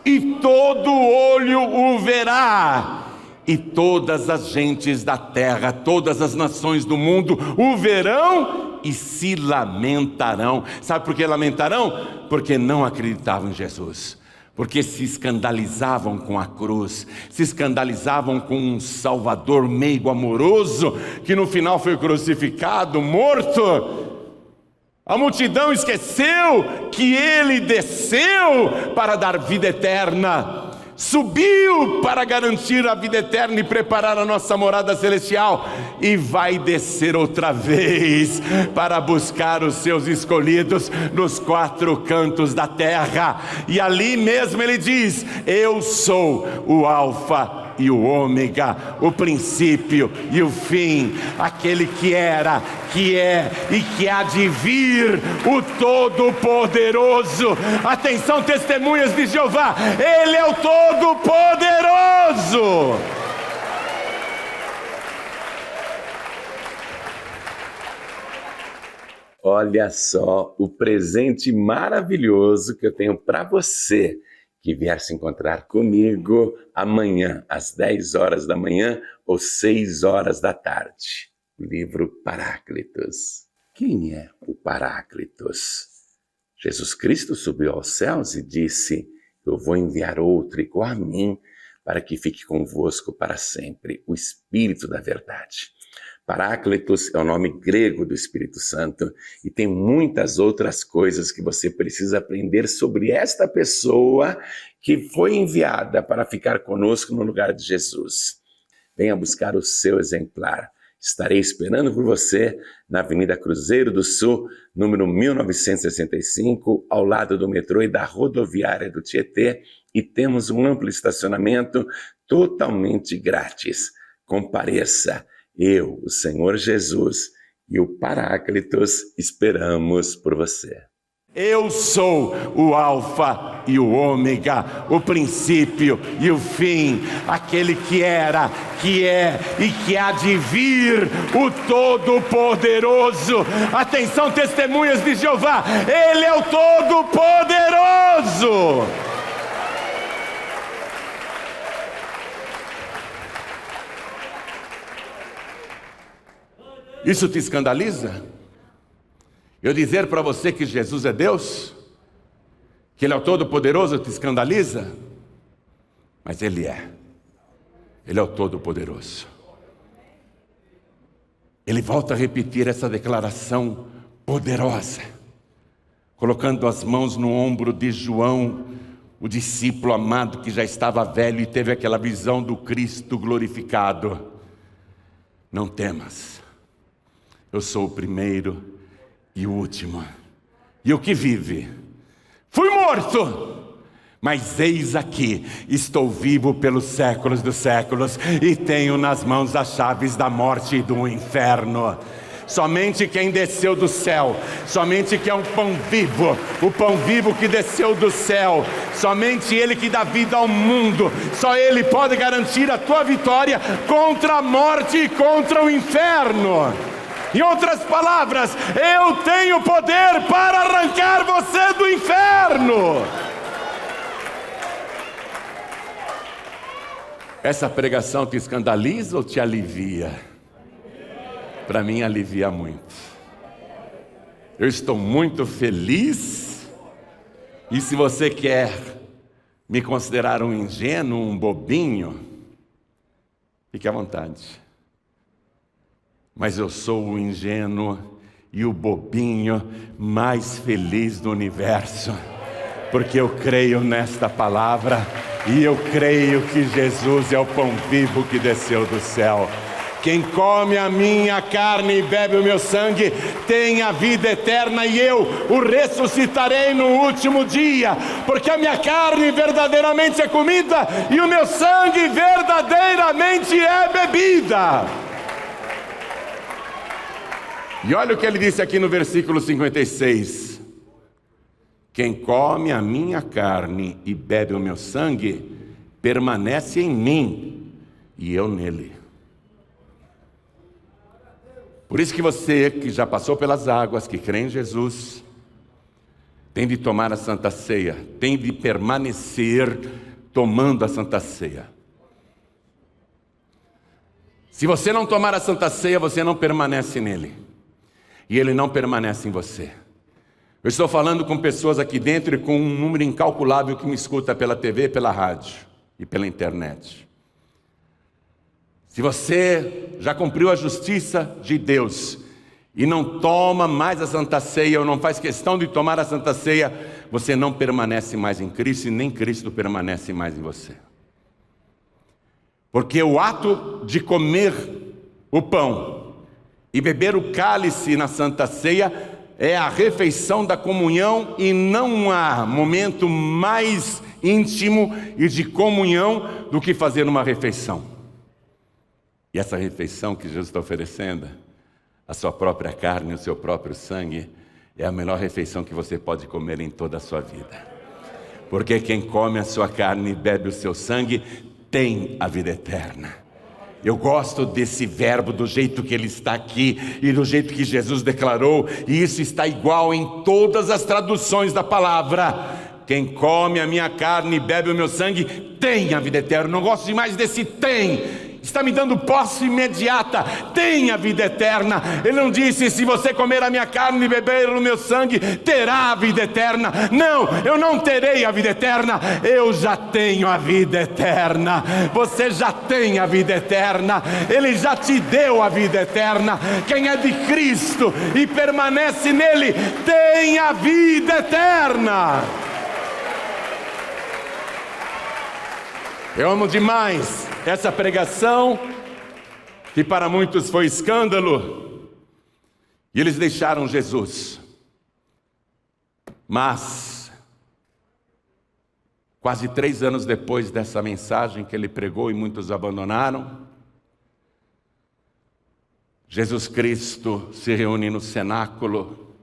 e todo olho o verá, e todas as gentes da terra, todas as nações do mundo o verão e se lamentarão. Sabe por que lamentarão? Porque não acreditavam em Jesus. Porque se escandalizavam com a cruz, se escandalizavam com um Salvador meigo, amoroso, que no final foi crucificado, morto. A multidão esqueceu que ele desceu para dar vida eterna, subiu para garantir a vida eterna e preparar a nossa morada celestial, e vai descer outra vez para buscar os seus escolhidos nos 4 cantos da terra. E ali mesmo ele diz: eu sou o Alfa e o Ômega, o princípio e o fim, aquele que era, que é e que há de vir, o Todo-Poderoso. Atenção, testemunhas de Jeová, ele é o Todo-Poderoso. Olha só o presente maravilhoso que eu tenho para você que vier se encontrar comigo amanhã, às 10 horas da manhã ou 6 horas da tarde. O livro Paráclitos. Quem é o Paráclitos? Jesus Cristo subiu aos céus e disse: eu vou enviar outro igual a mim, para que fique convosco para sempre, o Espírito da verdade. Paráclitos é o nome grego do Espírito Santo e tem muitas outras coisas que você precisa aprender sobre esta pessoa que foi enviada para ficar conosco no lugar de Jesus. Venha buscar o seu exemplar. Estarei esperando por você na Avenida Cruzeiro do Sul, número 1965, ao lado do metrô e da rodoviária do Tietê, e temos um amplo estacionamento totalmente grátis. Compareça. Eu, o Senhor Jesus e o Paráclitos esperamos por você. Eu sou o Alfa e o Ômega, o princípio e o fim, aquele que era, que é e que há de vir, o Todo-Poderoso. Atenção, testemunhas de Jeová, ele é o Todo-Poderoso. Isso te escandaliza? Eu dizer para você que Jesus é Deus, que Ele é o Todo-Poderoso, te escandaliza? Mas Ele é o Todo-Poderoso. Ele volta a repetir essa declaração poderosa, colocando as mãos no ombro de João, o discípulo amado que já estava velho e teve aquela visão do Cristo glorificado. Não temas. Eu sou o primeiro e o último, e o que vive. Fui morto, mas eis aqui, estou vivo pelos séculos dos séculos, e tenho nas mãos as chaves da morte e do inferno. Somente quem desceu do céu, somente quem é um pão vivo, o pão vivo que desceu do céu, somente Ele que dá vida ao mundo, só Ele pode garantir a tua vitória contra a morte e contra o inferno. Em outras palavras, eu tenho poder para arrancar você do inferno. Essa pregação te escandaliza ou te alivia? Para mim, alivia muito. Eu estou muito feliz. E se você quer me considerar um ingênuo, um bobinho, fique à vontade. Mas eu sou o ingênuo e o bobinho mais feliz do universo, porque eu creio nesta palavra e eu creio que Jesus é o pão vivo que desceu do céu. Quem come a minha carne e bebe o meu sangue tem a vida eterna, e eu o ressuscitarei no último dia, porque a minha carne verdadeiramente é comida e o meu sangue verdadeiramente é bebida. E olha o que ele disse aqui no versículo 56. Quem come a minha carne e bebe o meu sangue permanece em mim e eu nele. Por isso que você que já passou pelas águas, que crê em Jesus, tem de tomar a Santa Ceia, tem de permanecer tomando a Santa Ceia. Se você não tomar a Santa Ceia, você não permanece nele, e ele não permanece em você. Eu estou falando com pessoas aqui dentro e com um número incalculável que me escuta pela TV, pela rádio e pela internet. Se você já cumpriu a justiça de Deus e não toma mais a Santa Ceia, ou não faz questão de tomar a Santa Ceia, você não permanece mais em Cristo e nem Cristo permanece mais em você. Porque o ato de comer o pão e beber o cálice na Santa Ceia é a refeição da comunhão, e não há momento mais íntimo e de comunhão do que fazer uma refeição. E essa refeição que Jesus está oferecendo, a sua própria carne, o seu próprio sangue, é a melhor refeição que você pode comer em toda a sua vida. Porque quem come a sua carne e bebe o seu sangue, tem a vida eterna. Eu gosto desse verbo, do jeito que ele está aqui e do jeito que Jesus declarou, e isso está igual em todas as traduções da palavra. Quem come a minha carne e bebe o meu sangue, tem a vida eterna. Não gosto demais desse tem. Está me dando posse imediata, tem a vida eterna. Ele não disse, se você comer a minha carne e beber o meu sangue, terá a vida eterna. Não, eu não terei a vida eterna, eu já tenho a vida eterna. Você já tem a vida eterna, Ele já te deu a vida eterna. Quem é de Cristo e permanece nele, tem a vida eterna. Eu amo demais essa pregação, que para muitos foi escândalo, e eles deixaram Jesus. Mas, quase 3 anos depois dessa mensagem que ele pregou e muitos abandonaram, Jesus Cristo se reúne no cenáculo,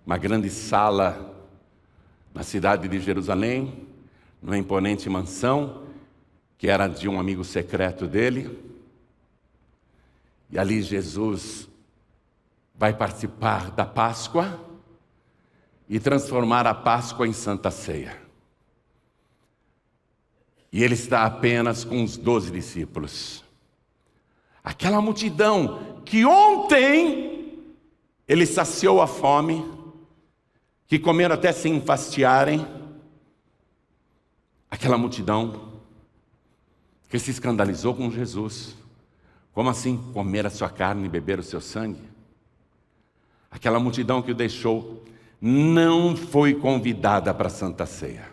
uma grande sala na cidade de Jerusalém, numa imponente mansão, que era de um amigo secreto dele, e ali Jesus vai participar da Páscoa e transformar a Páscoa em Santa Ceia. E ele está apenas com os 12 discípulos. Aquela multidão que ontem ele saciou a fome, que comeram até se enfastiarem, aquela multidão que se escandalizou com Jesus. Como assim comer a sua carne e beber o seu sangue? Aquela multidão que o deixou não foi convidada para a Santa Ceia.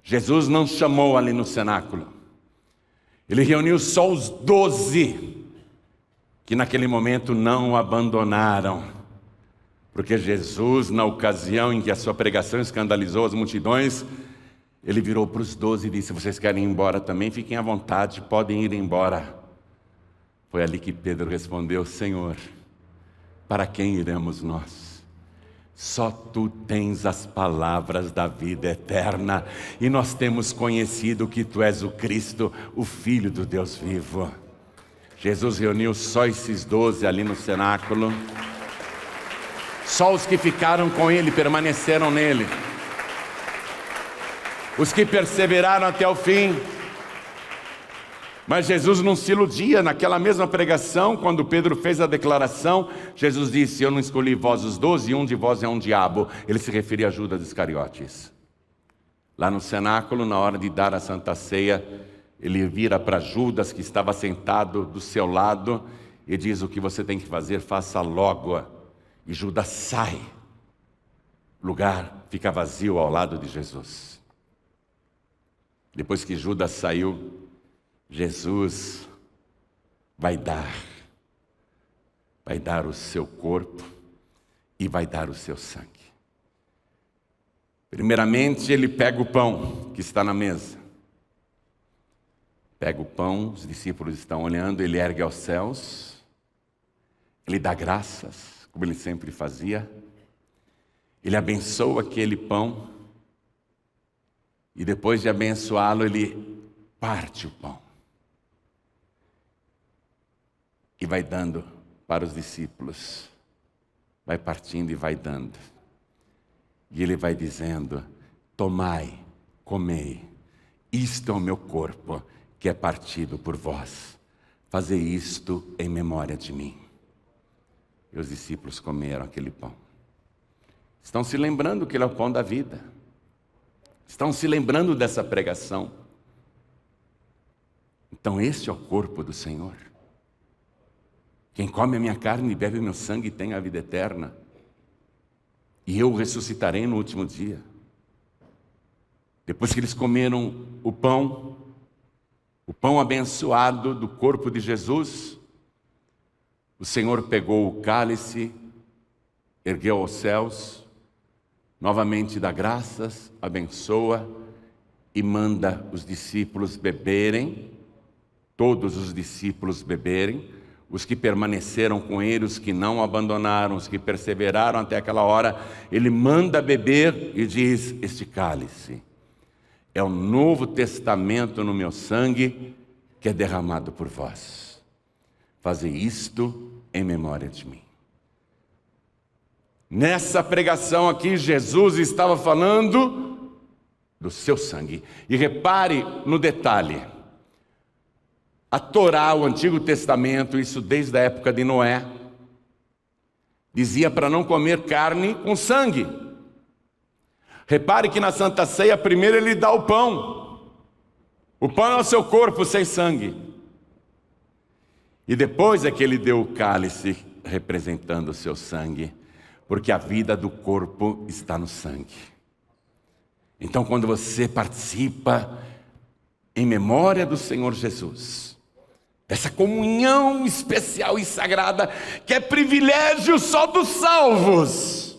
Jesus não chamou ali no cenáculo. Ele reuniu só os 12 que naquele momento não o abandonaram. Porque Jesus, na ocasião em que a sua pregação escandalizou as multidões, ele virou para os 12 e disse, vocês querem ir embora também? Fiquem à vontade, podem ir embora. Foi ali que Pedro respondeu, Senhor, para quem iremos nós? Só Tu tens as palavras da vida eterna, e nós temos conhecido que Tu és o Cristo, o Filho do Deus vivo. Jesus reuniu só esses 12 ali no cenáculo. Só os que ficaram com Ele permaneceram nele. Os que perseveraram até o fim Mas Jesus não se iludia. Naquela mesma pregação, quando Pedro fez a declaração, Jesus disse: eu não escolhi vós os 12, e um de vós é um diabo. Ele se referia a Judas Iscariotes. Lá no cenáculo, na hora de dar a Santa Ceia, ele vira para Judas, que estava sentado do seu lado, e diz: o que você tem que fazer, faça logo. E Judas sai. O lugar fica vazio ao lado de Jesus. Depois que Judas saiu, Jesus vai dar o seu corpo e vai dar o seu sangue. Primeiramente, ele pega o pão que está na mesa. Pega o pão, os discípulos estão olhando, ele ergue aos céus, ele dá graças, como ele sempre fazia, ele abençoa aquele pão, e depois de abençoá-lo, ele parte o pão. E vai dando para os discípulos. Vai partindo e vai dando. E ele vai dizendo: tomai, comei, isto é o meu corpo, que é partido por vós. Fazei isto em memória de mim. E os discípulos comeram aquele pão. Estão se lembrando que ele é o pão da vida. Estão se lembrando dessa pregação. Então este é o corpo do Senhor. Quem come a minha carne e bebe o meu sangue tem a vida eterna. E eu o ressuscitarei no último dia. Depois que eles comeram o pão abençoado do corpo de Jesus, o Senhor pegou o cálice, ergueu aos céus, novamente dá graças, abençoa e manda os discípulos beberem, todos os discípulos beberem, os que permaneceram com ele, os que não abandonaram, os que perseveraram até aquela hora, ele manda beber e diz: este cálice é o novo testamento no meu sangue, que é derramado por vós. Fazei isto em memória de mim. Nessa pregação aqui, Jesus estava falando do seu sangue. E repare no detalhe. A Torá, o Antigo Testamento, isso desde a época de Noé, dizia para não comer carne com sangue. Repare que na Santa Ceia, primeiro ele dá o pão. O pão é o seu corpo sem sangue. E depois é que ele deu o cálice, representando o seu sangue, porque a vida do corpo está no sangue. Então, quando você participa em memória do Senhor Jesus, essa comunhão especial e sagrada, que é privilégio só dos salvos.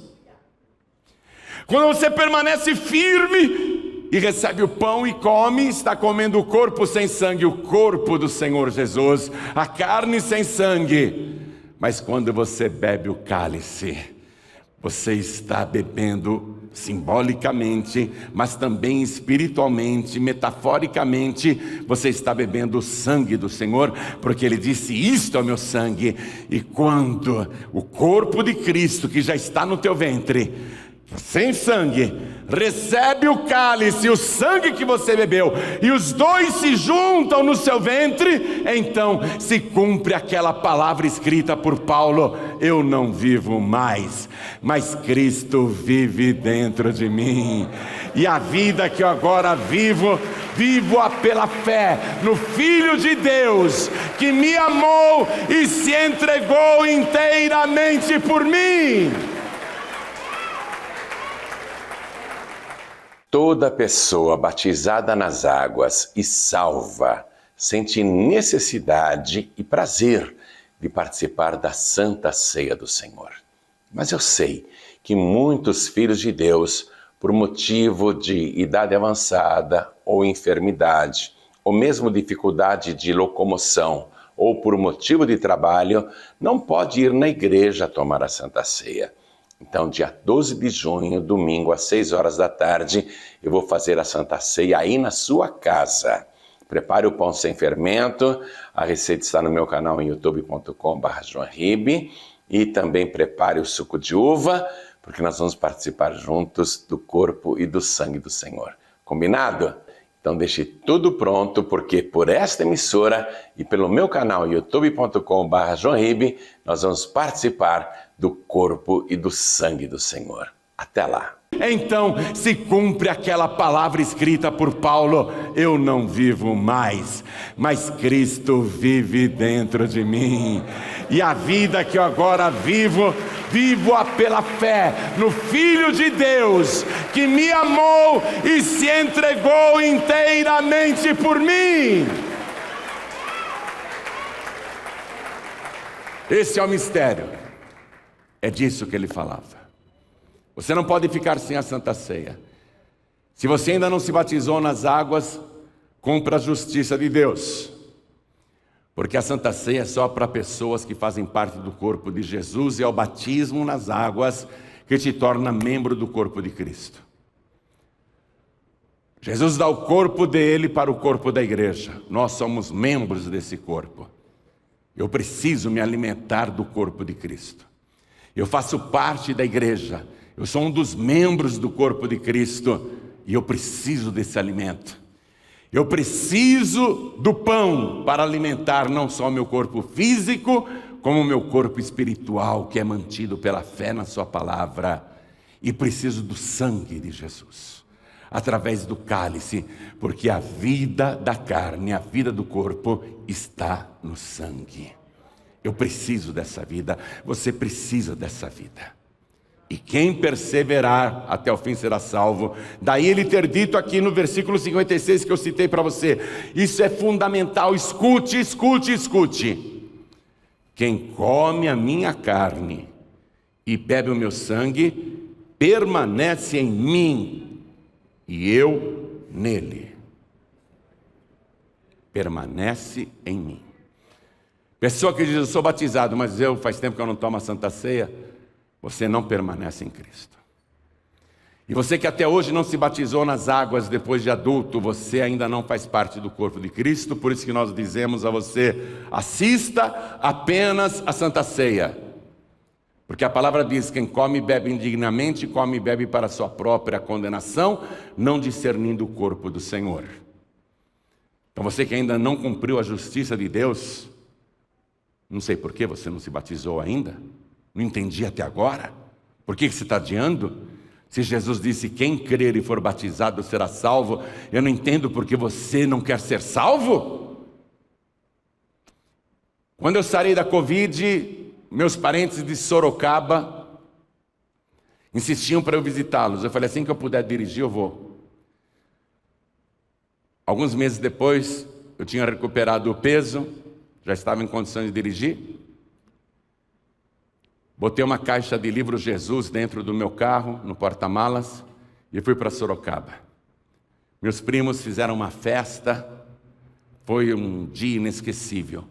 Quando você permanece firme e recebe o pão e come, está comendo o corpo sem sangue, o corpo do Senhor Jesus, a carne sem sangue. Mas quando você bebe o cálice, você está bebendo simbolicamente, mas também espiritualmente, metaforicamente, você está bebendo o sangue do Senhor, porque Ele disse: isto é o meu sangue. E quando o corpo de Cristo, que já está no teu ventre, sem sangue, recebe o cálice, o sangue que você bebeu, e os dois se juntam no seu ventre, então se cumpre aquela palavra escrita por Paulo: eu não vivo mais, mas Cristo vive dentro de mim. E a vida que eu agora vivo-a pela fé no Filho de Deus, que me amou e se entregou inteiramente por mim. Toda pessoa batizada nas águas e salva sente necessidade e prazer de participar da Santa Ceia do Senhor. Mas eu sei que muitos filhos de Deus, por motivo de idade avançada ou enfermidade, ou mesmo dificuldade de locomoção, ou por motivo de trabalho, não pode ir na igreja tomar a Santa Ceia. Então, dia 12 de junho, domingo, às 6 horas da tarde, eu vou fazer a Santa Ceia aí na sua casa. Prepare o pão sem fermento, a receita está no meu canal em youtube.com/joanribe, e também prepare o suco de uva, porque nós vamos participar juntos do corpo e do sangue do Senhor. Combinado? Então deixe tudo pronto, porque por esta emissora e pelo meu canal youtube.com/joãoribe, nós vamos participar do corpo e do sangue do Senhor. Até lá! Então se cumpre aquela palavra escrita por Paulo: eu não vivo mais, mas Cristo vive dentro de mim. E a vida que eu agora vivo-a pela fé no Filho de Deus, que me amou e se entregou inteiramente por mim. Esse é o mistério. É disso que ele falava. Você não pode ficar sem a Santa Ceia. Se você ainda não se batizou nas águas, cumpra a justiça de Deus. Porque a Santa Ceia é só para pessoas que fazem parte do corpo de Jesus, e é o batismo nas águas que te torna membro do corpo de Cristo. Jesus dá o corpo dele para o corpo da igreja. Nós somos membros desse corpo. Eu preciso me alimentar do corpo de Cristo. Eu faço parte da igreja. Eu sou um dos membros do corpo de Cristo e eu preciso desse alimento. Eu preciso do pão para alimentar não só o meu corpo físico, como o meu corpo espiritual, que é mantido pela fé na sua palavra. E preciso do sangue de Jesus, através do cálice, porque a vida da carne, a vida do corpo está no sangue. Eu preciso dessa vida, você precisa dessa vida. E quem perseverar até o fim será salvo. Daí ele ter dito aqui no versículo 56 que eu citei para você. Isso é fundamental, escute, escute, escute. Quem come a minha carne e bebe o meu sangue, permanece em mim e eu nele. Permanece em mim. Pessoa que diz: eu sou batizado, mas faz tempo que eu não tomo a Santa Ceia. Você não permanece em Cristo. E você que até hoje não se batizou nas águas depois de adulto, você ainda não faz parte do corpo de Cristo. Por isso que nós dizemos a você: assista apenas a Santa Ceia. Porque a palavra diz: quem come e bebe indignamente, come e bebe para a sua própria condenação, não discernindo o corpo do Senhor. Então você que ainda não cumpriu a justiça de Deus, não sei por que você não se batizou ainda. Não entendi até agora. Por que você está adiando? Se Jesus disse: quem crer e for batizado será salvo, eu não entendo por que você não quer ser salvo. Quando eu sarei da Covid, meus parentes de Sorocaba insistiam para eu visitá-los. Eu falei: assim que eu puder dirigir, eu vou. Alguns meses depois, eu tinha recuperado o peso, já estava em condições de dirigir. Botei uma caixa de livros Jesus dentro do meu carro, no porta-malas, e fui para Sorocaba. Meus primos fizeram uma festa, foi um dia inesquecível.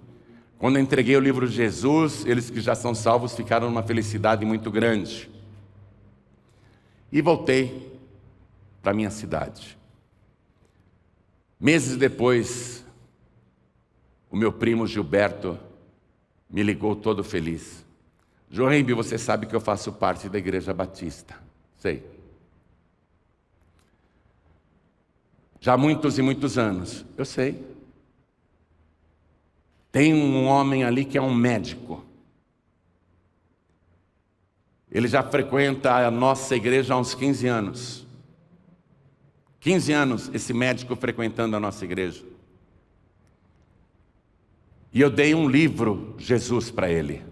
Quando eu entreguei o livro Jesus, eles que já são salvos ficaram numa felicidade muito grande. E voltei para a minha cidade. Meses depois, o meu primo Gilberto me ligou todo feliz. Joãoribe, você sabe que eu faço parte da Igreja Batista. Sei. Já há muitos e muitos anos. Eu sei. Tem um homem ali que é um médico. Ele já frequenta a nossa igreja há uns 15 anos. 15 anos esse médico frequentando a nossa igreja. E eu dei um livro, Jesus, para ele.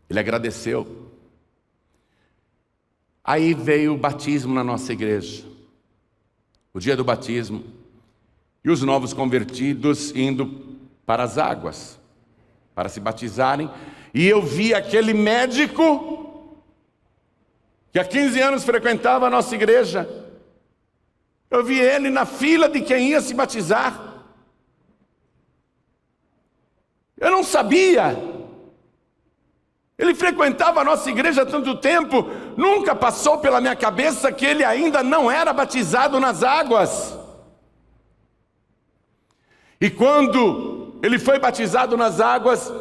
Ele agradeceu. Aí veio o batismo na nossa igreja. O dia do batismo. E os novos convertidos indo para as águas, para se batizarem. E eu vi aquele médico que há 15 anos frequentava a nossa igreja. Eu vi ele na fila de quem ia se batizar. Eu não sabia. Ele frequentava a nossa igreja há tanto tempo, nunca passou pela minha cabeça que ele ainda não era batizado nas águas. E quando ele foi batizado nas águas,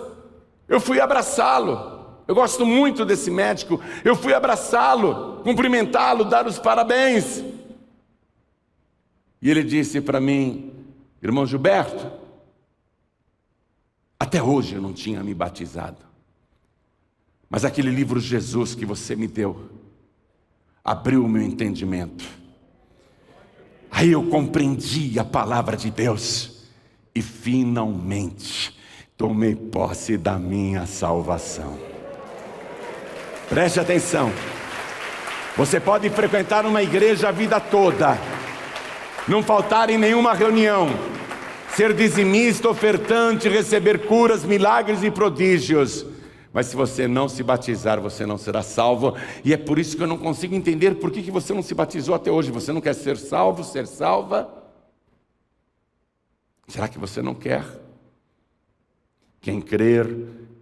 eu fui abraçá-lo. Eu gosto muito desse médico. Eu fui abraçá-lo, cumprimentá-lo, dar os parabéns. E ele disse para mim: irmão Gilberto, até hoje eu não tinha me batizado, mas aquele livro Jesus que você me deu abriu o meu entendimento. Aí eu compreendi a palavra de Deus e finalmente tomei posse da minha salvação. Preste atenção. Você pode frequentar uma igreja a vida toda, não faltar em nenhuma reunião, ser dizimista, ofertante, receber curas, milagres e prodígios, mas se você não se batizar, você não será salvo. E é por isso que eu não consigo entender por que você não se batizou até hoje. Você não quer ser salvo, ser salva? Será que você não quer? Quem crer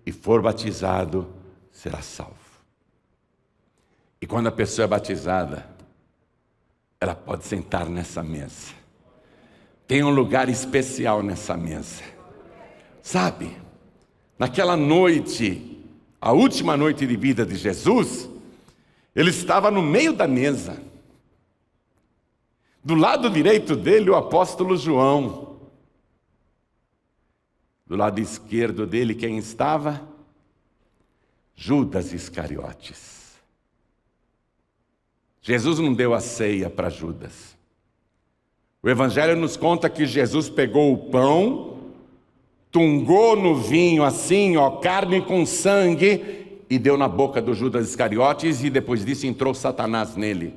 e for batizado será salvo. E quando a pessoa é batizada, ela pode sentar nessa mesa. Tem um lugar especial nessa mesa. Sabe, naquela noite, a última noite de vida de Jesus, ele estava no meio da mesa. Do lado direito dele, o apóstolo João. Do lado esquerdo dele, quem estava? Judas Iscariotes. Jesus não deu a ceia para Judas. O Evangelho nos conta que Jesus pegou o pão, tungou no vinho assim, carne com sangue, e deu na boca do Judas Iscariotes, e depois disso entrou Satanás nele.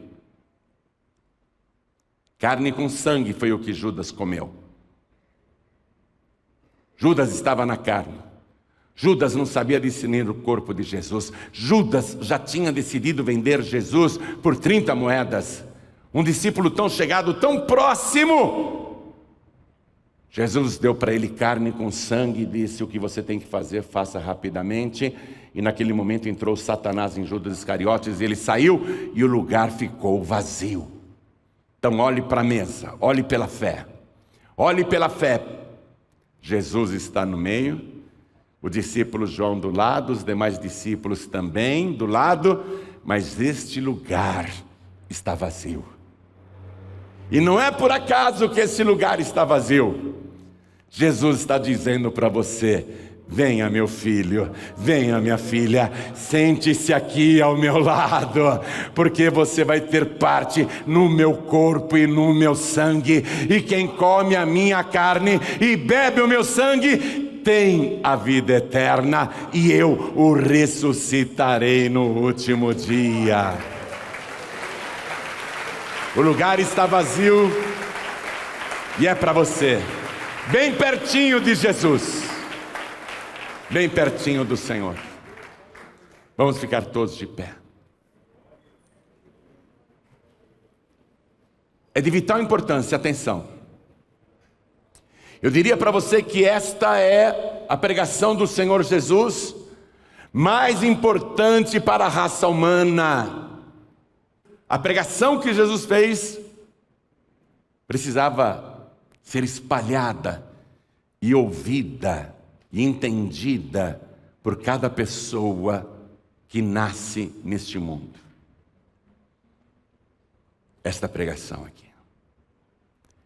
Carne com sangue foi o que Judas comeu. Judas estava na carne. Judas não sabia discernir o corpo de Jesus. Judas já tinha decidido vender Jesus por 30 moedas. Um discípulo tão chegado, tão próximo. Jesus deu para ele carne com sangue e disse: o que você tem que fazer, faça rapidamente. E naquele momento entrou Satanás em Judas Iscariotes, e ele saiu e o lugar ficou vazio. Então olhe para a mesa, olhe pela fé. Olhe pela fé. Jesus está no meio. O discípulo João do lado, os demais discípulos também do lado, mas este lugar está vazio. E não é por acaso que esse lugar está vazio. Jesus está dizendo para você: venha meu filho, venha minha filha, sente-se aqui ao meu lado, porque você vai ter parte no meu corpo e no meu sangue, e quem come a minha carne e bebe o meu sangue tem a vida eterna, e eu o ressuscitarei no último dia. O lugar está vazio e é para você, bem pertinho de Jesus, bem pertinho do Senhor. Vamos ficar todos de pé. É de vital importância, atenção. Eu diria para você que esta é a pregação do Senhor Jesus mais importante para a raça humana. A pregação que Jesus fez precisava ser espalhada e ouvida e entendida por cada pessoa que nasce neste mundo. Esta pregação aqui.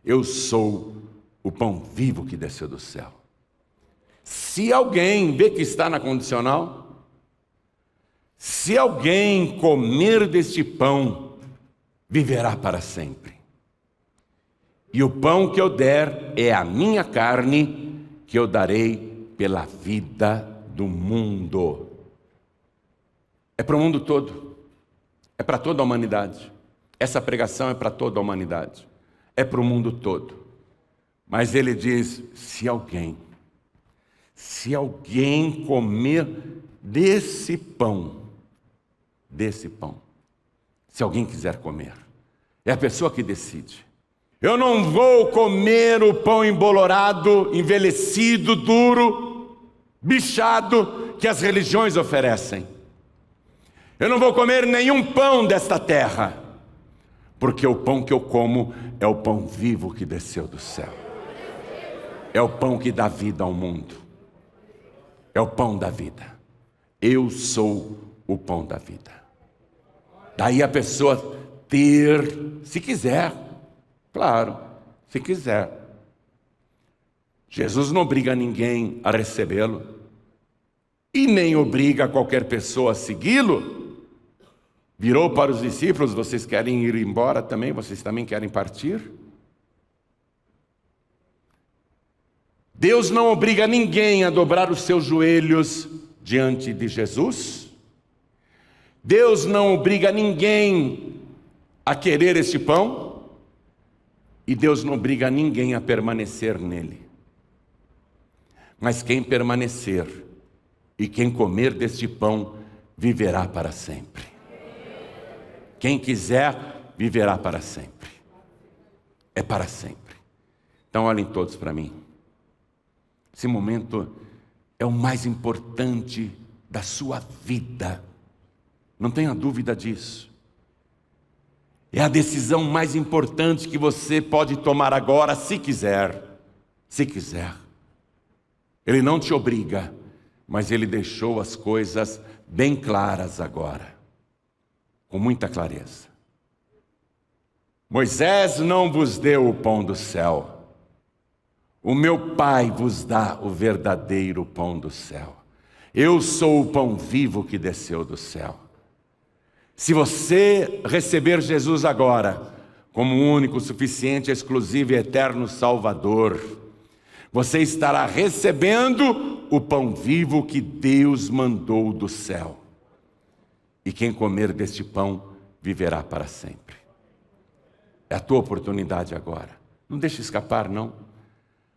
Eu sou o pão vivo que desceu do céu. Se alguém vê que está na condicional, se alguém comer deste pão, viverá para sempre. E o pão que eu der é a minha carne, que eu darei pela vida do mundo. É para o mundo todo. É para toda a humanidade. Essa pregação é para toda a humanidade. É para o mundo todo. Mas ele diz: se alguém comer desse pão, se alguém quiser comer, é a pessoa que decide. Eu não vou comer o pão embolorado, envelhecido, duro, bichado, que as religiões oferecem. Eu não vou comer nenhum pão desta terra, porque o pão que eu como é o pão vivo que desceu do céu. É o pão que dá vida ao mundo. É o pão da vida. Eu sou o pão da vida. Daí a pessoa ter, se quiser, claro, se quiser. Jesus não obriga ninguém a recebê-lo e nem obriga qualquer pessoa a segui-lo. Virou para os discípulos: vocês querem ir embora também? Vocês também querem partir? Deus não obriga ninguém a dobrar os seus joelhos diante de Jesus. Deus não obriga ninguém a querer este pão. E Deus não obriga ninguém a permanecer nele. Mas quem permanecer e quem comer deste pão viverá para sempre. Quem quiser viverá para sempre. É para sempre. Então olhem todos para mim. Esse momento é o mais importante da sua vida. Não tenha dúvida disso. É a decisão mais importante que você pode tomar agora, se quiser. Se quiser. Ele não te obriga, mas Ele deixou as coisas bem claras agora. Com muita clareza. Moisés não vos deu o pão do céu. O meu Pai vos dá o verdadeiro pão do céu. Eu sou o pão vivo que desceu do céu. Se você receber Jesus agora, como único, suficiente, exclusivo e eterno Salvador, você estará recebendo o pão vivo que Deus mandou do céu. E quem comer deste pão viverá para sempre. É a tua oportunidade agora. Não deixe escapar, não.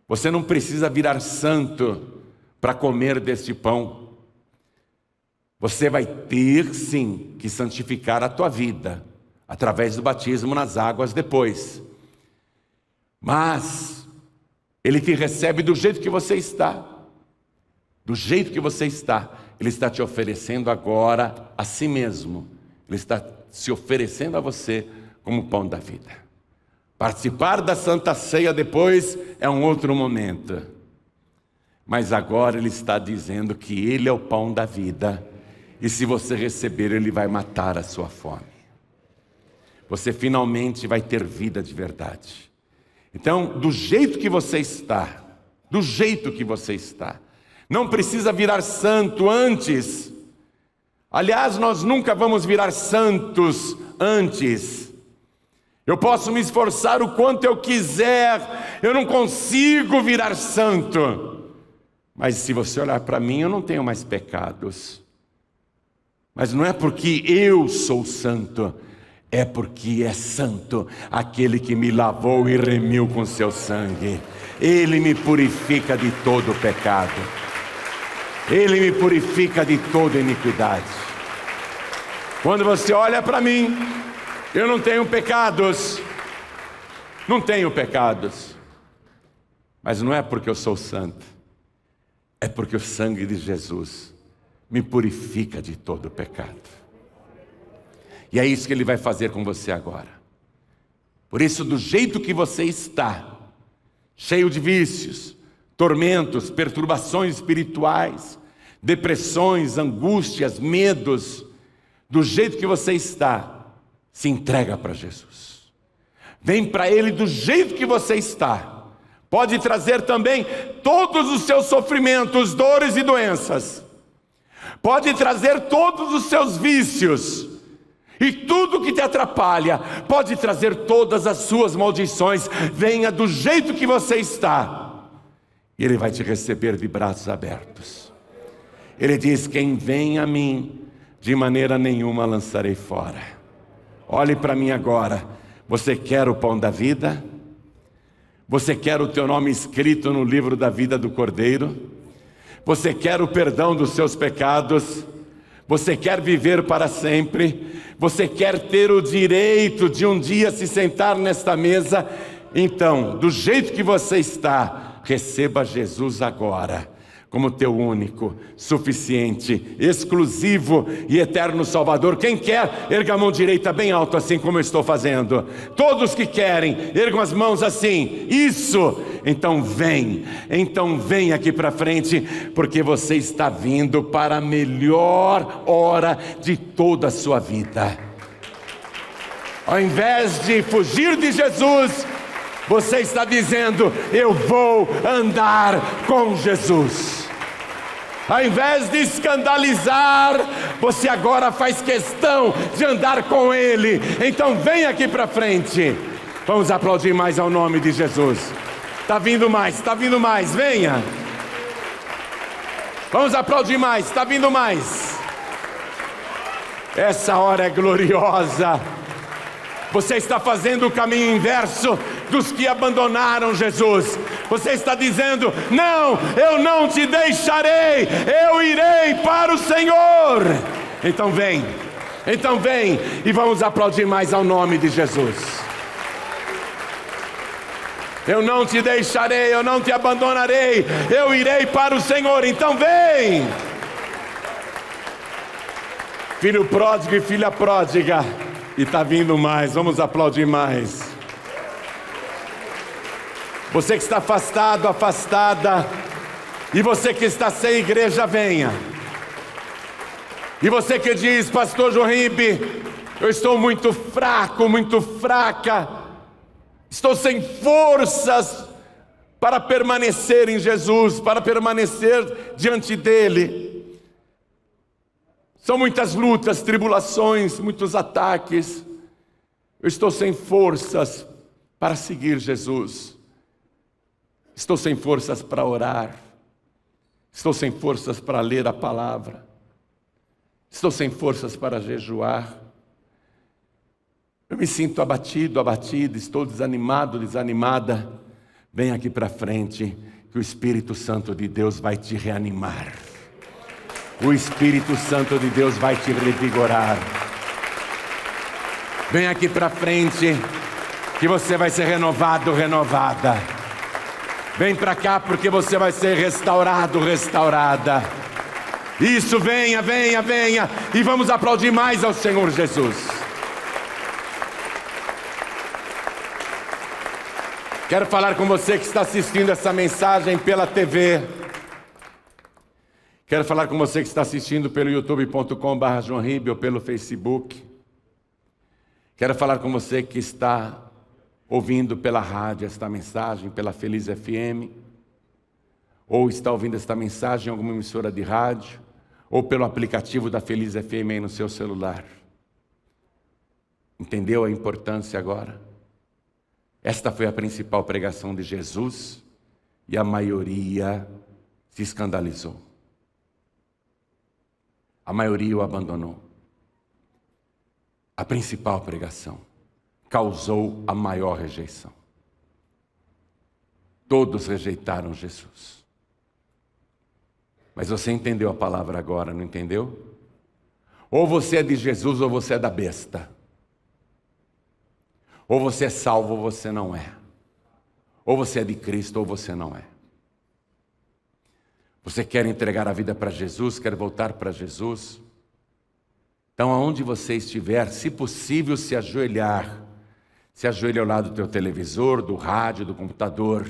Você não precisa virar santo para comer deste pão. Você vai ter, sim, que santificar a tua vida, através do batismo nas águas depois. Mas Ele te recebe do jeito que você está. Do jeito que você está. Ele está te oferecendo agora a si mesmo. Ele está se oferecendo a você como pão da vida. Participar da Santa Ceia depois é um outro momento. Mas agora Ele está dizendo que Ele é o pão da vida. E se você receber, Ele vai matar a sua fome. Você finalmente vai ter vida de verdade. Então, do jeito que você está, não precisa virar santo antes. Aliás, nós nunca vamos virar santos antes. Eu posso me esforçar o quanto eu quiser, eu não consigo virar santo. Mas se você olhar para mim, eu não tenho mais pecados. Mas não é porque eu sou santo, é porque é santo aquele que me lavou e remiu com seu sangue. Ele me purifica de todo pecado. Ele me purifica de toda iniquidade. Quando você olha para mim, eu não tenho pecados. Não tenho pecados. Mas não é porque eu sou santo. É porque o sangue de Jesus me purifica de todo pecado. E é isso que Ele vai fazer com você agora. Por isso, do jeito que você está, cheio de vícios, tormentos, perturbações espirituais, depressões, angústias, medos, do jeito que você está, se entrega para Jesus. Vem para Ele do jeito que você está. Pode trazer também todos os seus sofrimentos, dores e doenças. Pode trazer todos os seus vícios e tudo que te atrapalha. Pode trazer todas as suas maldições. Venha do jeito que você está. E Ele vai te receber de braços abertos. Ele diz: quem vem a mim, de maneira nenhuma lançarei fora. Olhe para mim agora. Você quer o pão da vida? Você quer o teu nome escrito no livro da vida do Cordeiro? Você quer o perdão dos seus pecados? Você quer viver para sempre? Você quer ter o direito de um dia se sentar nesta mesa? Então, do jeito que você está, receba Jesus agora como teu único, suficiente, exclusivo e eterno Salvador. Quem quer, erga a mão direita bem alto, assim como eu estou fazendo. Todos que querem, ergam as mãos assim. Isso! Então vem aqui para frente, porque você está vindo para a melhor hora de toda a sua vida. Ao invés de fugir de Jesus, Você está dizendo: eu vou andar com Jesus. Ao invés de escandalizar, você agora faz questão de andar com Ele. Então vem aqui para frente. Vamos aplaudir mais ao nome de Jesus. Está vindo mais, venha. Vamos aplaudir mais, está vindo mais. Essa hora é gloriosa. Você está fazendo o caminho inverso dos que abandonaram Jesus. Você está dizendo: não, eu não te deixarei, eu irei para o Senhor. Então vem e vamos aplaudir mais ao nome de Jesus. Eu não te deixarei, eu não te abandonarei, eu irei para o Senhor. Então vem. Filho pródigo e filha pródiga. E está vindo mais, vamos aplaudir mais. Você que está afastado, afastada, e você que está sem igreja, venha. E você que diz: pastor Joinville, eu estou muito fraco, muito fraca, estou sem forças para permanecer em Jesus, para permanecer diante dEle. São muitas lutas, tribulações, muitos ataques. Eu estou sem forças para seguir Jesus. Estou sem forças para orar. Estou sem forças para ler a palavra. Estou sem forças para jejuar. Eu me sinto abatido, abatida, estou desanimado, desanimada. Vem aqui para frente, que o Espírito Santo de Deus vai te reanimar. O Espírito Santo de Deus vai te revigorar. Vem aqui para frente, que você vai ser renovado, renovada. Vem para cá, porque você vai ser restaurado, restaurada. Isso, venha, venha, venha. E vamos aplaudir mais ao Senhor Jesus. Quero falar com você que está assistindo essa mensagem pela TV. Quero falar com você que está assistindo pelo youtube.com/joinville ou pelo Facebook. Quero falar com você que está ouvindo pela rádio esta mensagem, pela Feliz FM, ou está ouvindo esta mensagem em alguma emissora de rádio, ou pelo aplicativo da Feliz FM aí no seu celular. Entendeu a importância agora? Esta foi a principal pregação de Jesus e a maioria se escandalizou. A maioria o abandonou. A principal pregação causou a maior rejeição. Todos rejeitaram Jesus. Mas você entendeu a palavra agora, não entendeu? Ou você é de Jesus ou você é da besta. Ou você é salvo ou você não é. Ou você é de Cristo ou você não é. Você quer entregar a vida para Jesus, quer voltar para Jesus? Então, aonde você estiver, se possível, se ajoelhar. Se ajoelha ao lado do teu televisor, do rádio, do computador.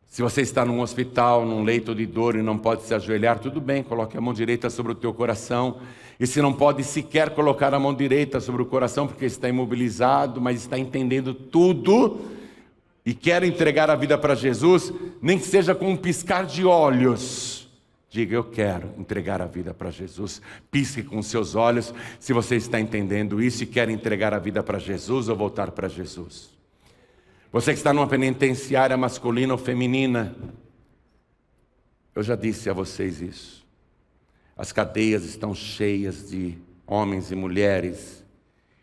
Se você está num hospital, num leito de dor e não pode se ajoelhar, tudo bem, coloque a mão direita sobre o teu coração. E se não pode sequer colocar a mão direita sobre o coração, porque está imobilizado, mas está entendendo tudo e quer entregar a vida para Jesus, nem que seja com um piscar de olhos, diga: eu quero entregar a vida para Jesus. Pisque com seus olhos se você está entendendo isso e quer entregar a vida para Jesus ou voltar para Jesus. Você que está numa penitenciária masculina ou feminina, eu já disse a vocês isso. As cadeias estão cheias de homens e mulheres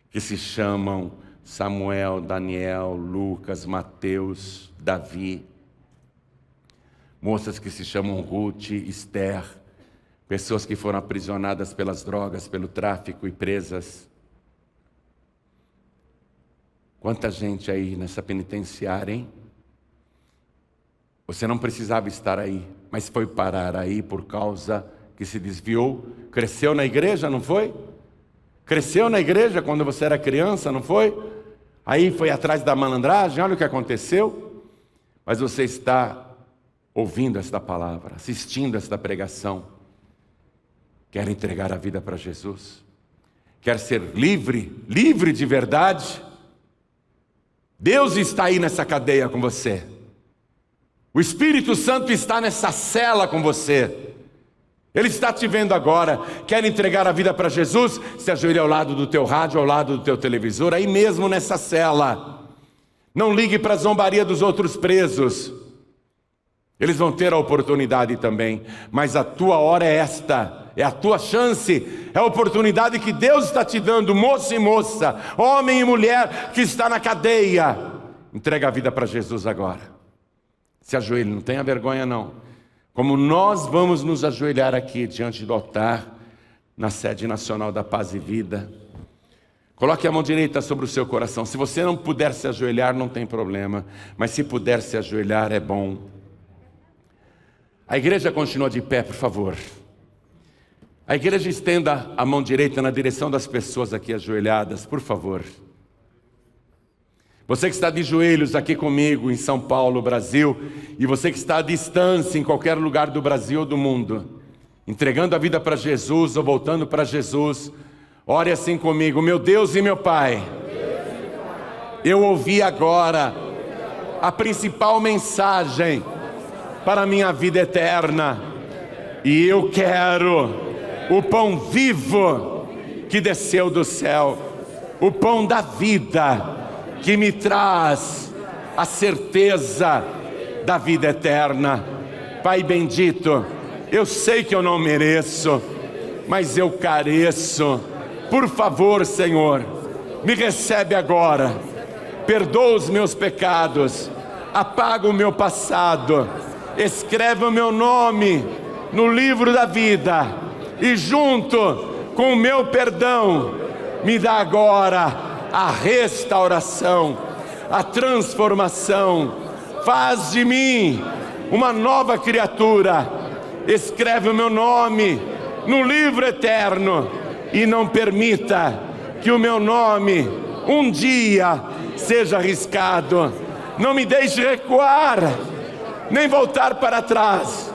que se chamam Samuel, Daniel, Lucas, Mateus, Davi. Moças que se chamam Ruth, Esther. Pessoas que foram aprisionadas pelas drogas, pelo tráfico e presas. Quanta gente aí nessa penitenciária, hein? Você não precisava estar aí, mas foi parar aí por causa que se desviou. Cresceu na igreja, não foi? Cresceu na igreja quando você era criança, não foi? Aí foi atrás da malandragem, olha o que aconteceu. Mas você está ouvindo esta palavra, assistindo esta pregação. Quer entregar a vida para Jesus? Quer ser livre, livre de verdade? Deus está aí nessa cadeia com você. O Espírito Santo está nessa cela com você. Ele está te vendo agora. Quer entregar a vida para Jesus? Se ajoelhe ao lado do teu rádio, ao lado do teu televisor, aí mesmo nessa cela. Não ligue para a zombaria dos outros presos. Eles vão ter a oportunidade também. Mas a tua hora é esta. É a tua chance. É a oportunidade que Deus está te dando, moço e moça, homem e mulher que está na cadeia. Entrega a vida para Jesus agora. Se ajoelhe, não tenha vergonha não. Como nós vamos nos ajoelhar aqui diante do altar, na sede nacional da Paz e Vida. Coloque a mão direita sobre o seu coração. Se você não puder se ajoelhar, não tem problema. Mas se puder se ajoelhar, é bom. A igreja continua de pé, por favor. A igreja estenda a mão direita na direção das pessoas aqui ajoelhadas, por favor. Você que está de joelhos aqui comigo em São Paulo, Brasil, e você que está à distância em qualquer lugar do Brasil ou do mundo, entregando a vida para Jesus ou voltando para Jesus, ore assim comigo: meu Deus e meu Pai, eu ouvi agora a principal mensagem para a minha vida eterna, e eu quero o pão vivo que desceu do céu, o pão da vida, que me traz a certeza da vida eterna. Pai bendito, eu sei que eu não mereço, mas eu careço. Por favor, Senhor, me recebe agora, perdoa os meus pecados, apaga o meu passado, escreve o meu nome no livro da vida, e junto com o meu perdão, me dá agora a restauração, a transformação. Faz de mim uma nova criatura, escreve o meu nome no livro eterno, e não permita que o meu nome um dia seja arriscado. Não me deixe recuar, nem voltar para trás.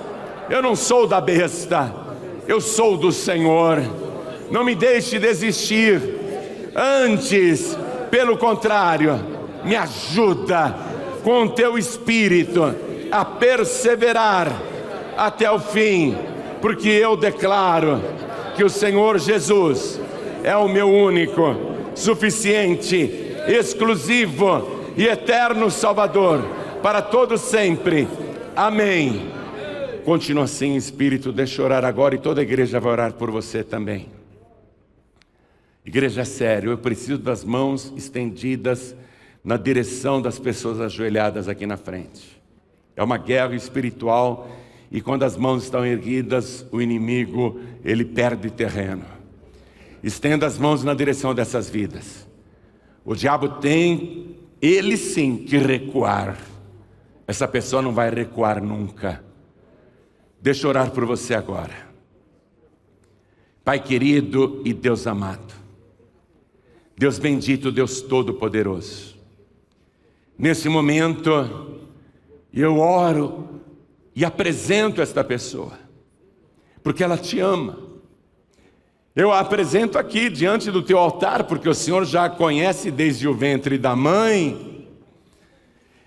Eu não sou da besta, eu sou do Senhor. Não me deixe desistir. Antes, pelo contrário, me ajuda com o teu Espírito a perseverar até o fim, porque eu declaro que o Senhor Jesus é o meu único, suficiente, exclusivo e eterno Salvador para todos sempre. Amém. Continua assim, Espírito, deixa eu orar agora, e toda a igreja vai orar por você também. Igreja, é sério, eu preciso das mãos estendidas na direção das pessoas ajoelhadas aqui na frente. É uma guerra espiritual, e quando as mãos estão erguidas, o inimigo, ele perde terreno. Estenda as mãos na direção dessas vidas. O diabo tem, ele sim, que recuar. Essa pessoa não vai recuar nunca. Deixa eu orar por você agora. Pai querido e Deus amado, Deus bendito, Deus todo-poderoso, nesse momento eu oro e apresento esta pessoa, porque ela te ama. Eu a apresento aqui diante do teu altar, porque o Senhor já a conhece desde o ventre da mãe.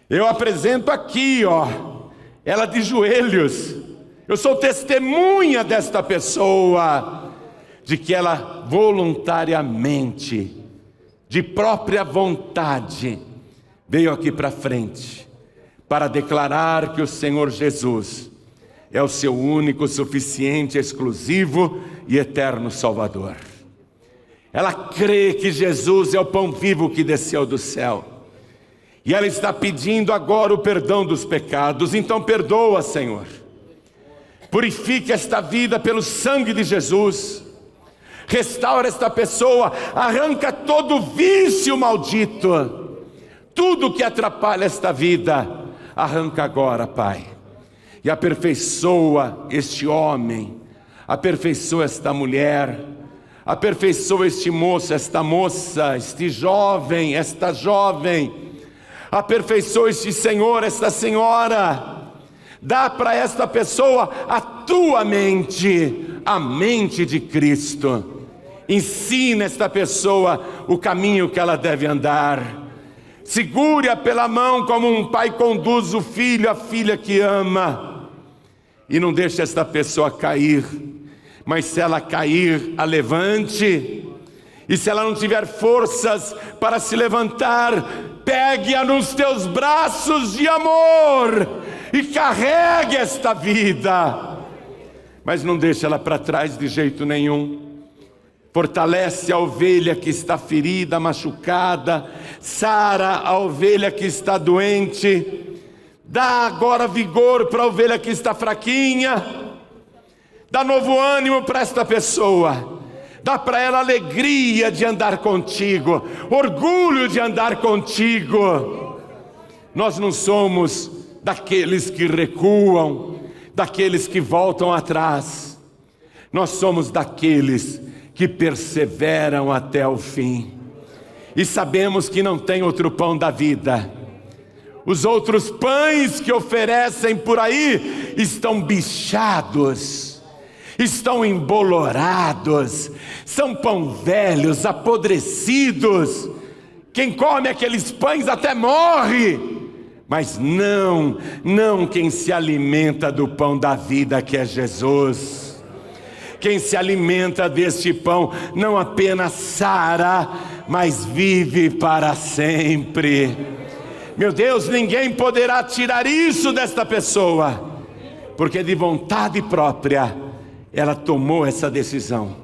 Eu apresento aqui, ela de joelhos. Eu sou testemunha desta pessoa, de que ela voluntariamente, de própria vontade, veio aqui para frente, para declarar que o Senhor Jesus é o seu único, suficiente, exclusivo e eterno Salvador. Ela crê que Jesus é o pão vivo que desceu do céu, e ela está pedindo agora o perdão dos pecados. Então perdoa, Senhor, purifique esta vida pelo sangue de Jesus, restaura esta pessoa, arranca todo vício maldito, tudo que atrapalha esta vida, arranca agora, Pai, e aperfeiçoa este homem, aperfeiçoa esta mulher, aperfeiçoa este moço, esta moça, este jovem, esta jovem, aperfeiçoa este senhor, esta senhora. Dá para esta pessoa a tua mente, a mente de Cristo. Ensina esta pessoa o caminho que ela deve andar. Segure-a pela mão como um pai conduz o filho, a filha que ama. E não deixe esta pessoa cair. Mas se ela cair, a levante. E se ela não tiver forças para se levantar, pegue-a nos teus braços de amor e carregue esta vida. Mas não deixe ela para trás de jeito nenhum. Fortalece a ovelha que está ferida, machucada. Sara a ovelha que está doente. Dá agora vigor para a ovelha que está fraquinha. Dá novo ânimo para esta pessoa. Dá para ela alegria de andar contigo, orgulho de andar contigo. Nós não somos daqueles que recuam, daqueles que voltam atrás. Nós somos daqueles que perseveram até o fim. E sabemos que não tem outro pão da vida. Os outros pães que oferecem por aí estão bichados, estão embolorados, são pão velhos, apodrecidos. Quem come aqueles pães até morre. Mas não quem se alimenta do pão da vida que é Jesus. Quem se alimenta deste pão não apenas sara, mas vive para sempre. Meu Deus, ninguém poderá tirar isso desta pessoa, porque de vontade própria ela tomou essa decisão.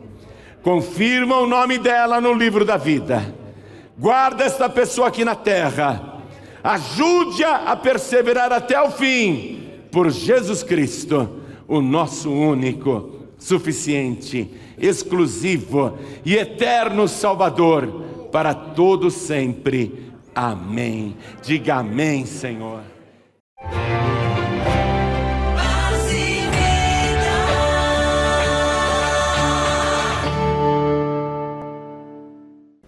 Confirma o nome dela no livro da vida. Guarda esta pessoa aqui na terra. Ajude-a a perseverar até o fim, por Jesus Cristo, o nosso único, suficiente, exclusivo e eterno Salvador, para todo sempre. Amém. Diga amém, Senhor.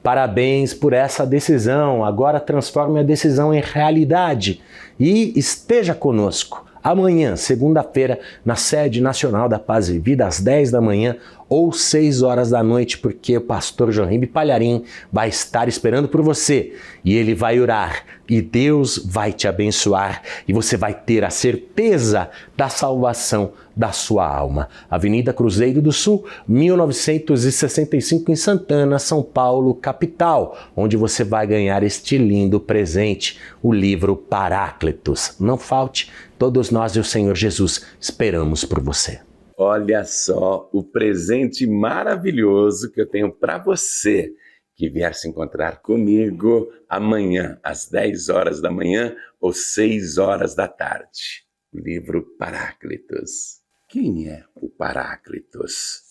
Parabéns por essa decisão. Agora transforme a decisão em realidade e esteja conosco amanhã, segunda-feira, na sede nacional da Paz e Vida, às 10 da manhã ou 6 horas da noite, porque o pastor Joanribe Palharim vai estar esperando por você e ele vai orar e Deus vai te abençoar e você vai ter a certeza da salvação da sua alma. Avenida Cruzeiro do Sul, 1965, em Santana, São Paulo, capital, onde você vai ganhar este lindo presente, o livro Paráclitos. Não falte, todos nós e o Senhor Jesus esperamos por você. Olha só o presente maravilhoso que eu tenho para você que vier se encontrar comigo amanhã, às 10 horas da manhã ou 6 horas da tarde. O livro Paráclitos. Quem é o Paráclitos?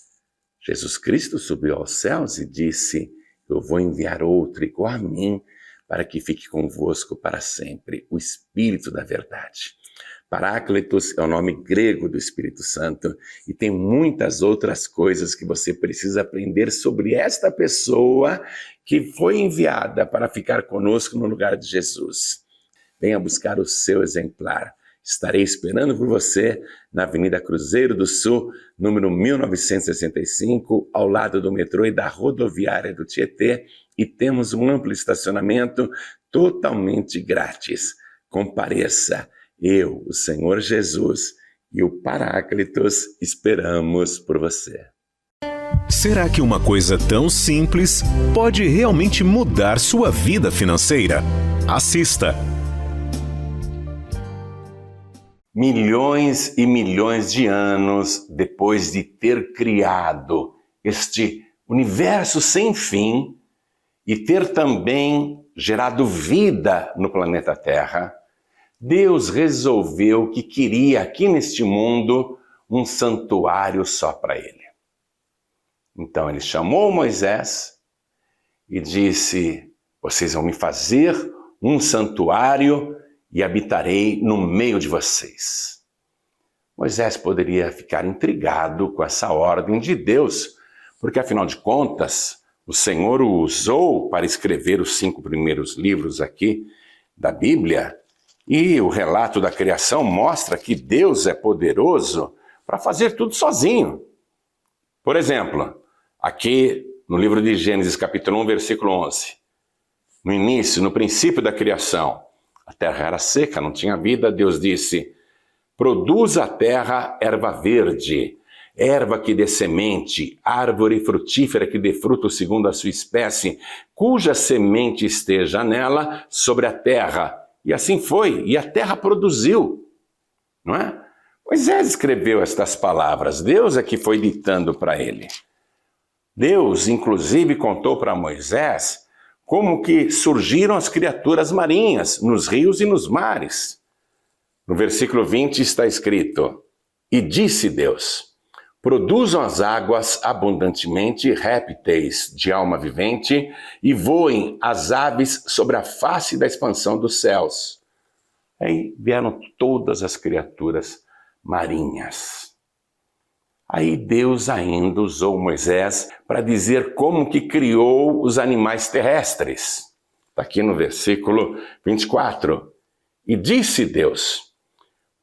Jesus Cristo subiu aos céus e disse: eu vou enviar outro igual a mim para que fique convosco para sempre, o Espírito da verdade. Paráclitos é o nome grego do Espírito Santo e tem muitas outras coisas que você precisa aprender sobre esta pessoa que foi enviada para ficar conosco no lugar de Jesus. Venha buscar o seu exemplar. Estarei esperando por você na Avenida Cruzeiro do Sul, número 1965, ao lado do metrô e da rodoviária do Tietê, e temos um amplo estacionamento totalmente grátis. Compareça. Eu, o Senhor Jesus e o Paráclitos esperamos por você. Será que uma coisa tão simples pode realmente mudar sua vida financeira? Assista! Milhões e milhões de anos depois de ter criado este universo sem fim e ter também gerado vida no planeta Terra, Deus resolveu que queria aqui neste mundo um santuário só para ele. Então ele chamou Moisés e disse: vocês vão me fazer um santuário e habitarei no meio de vocês. Moisés poderia ficar intrigado com essa ordem de Deus, porque afinal de contas, o Senhor o usou para escrever os 5 primeiros livros aqui da Bíblia, e o relato da criação mostra que Deus é poderoso para fazer tudo sozinho. Por exemplo, aqui no livro de Gênesis, capítulo 1, versículo 11, no início, no princípio da criação, a terra era seca, não tinha vida, Deus disse: produz a terra erva verde, erva que dê semente, árvore frutífera que dê fruto segundo a sua espécie, cuja semente esteja nela sobre a terra. E assim foi, e a terra produziu, não é? Moisés escreveu estas palavras, Deus é que foi ditando para ele. Deus, inclusive, contou para Moisés como que surgiram as criaturas marinhas nos rios e nos mares. No versículo 20 está escrito: e disse Deus: produzam as águas abundantemente répteis de alma vivente e voem as aves sobre a face da expansão dos céus. Aí vieram todas as criaturas marinhas. Aí Deus ainda usou Moisés para dizer como que criou os animais terrestres. Está aqui no versículo 24. E disse Deus: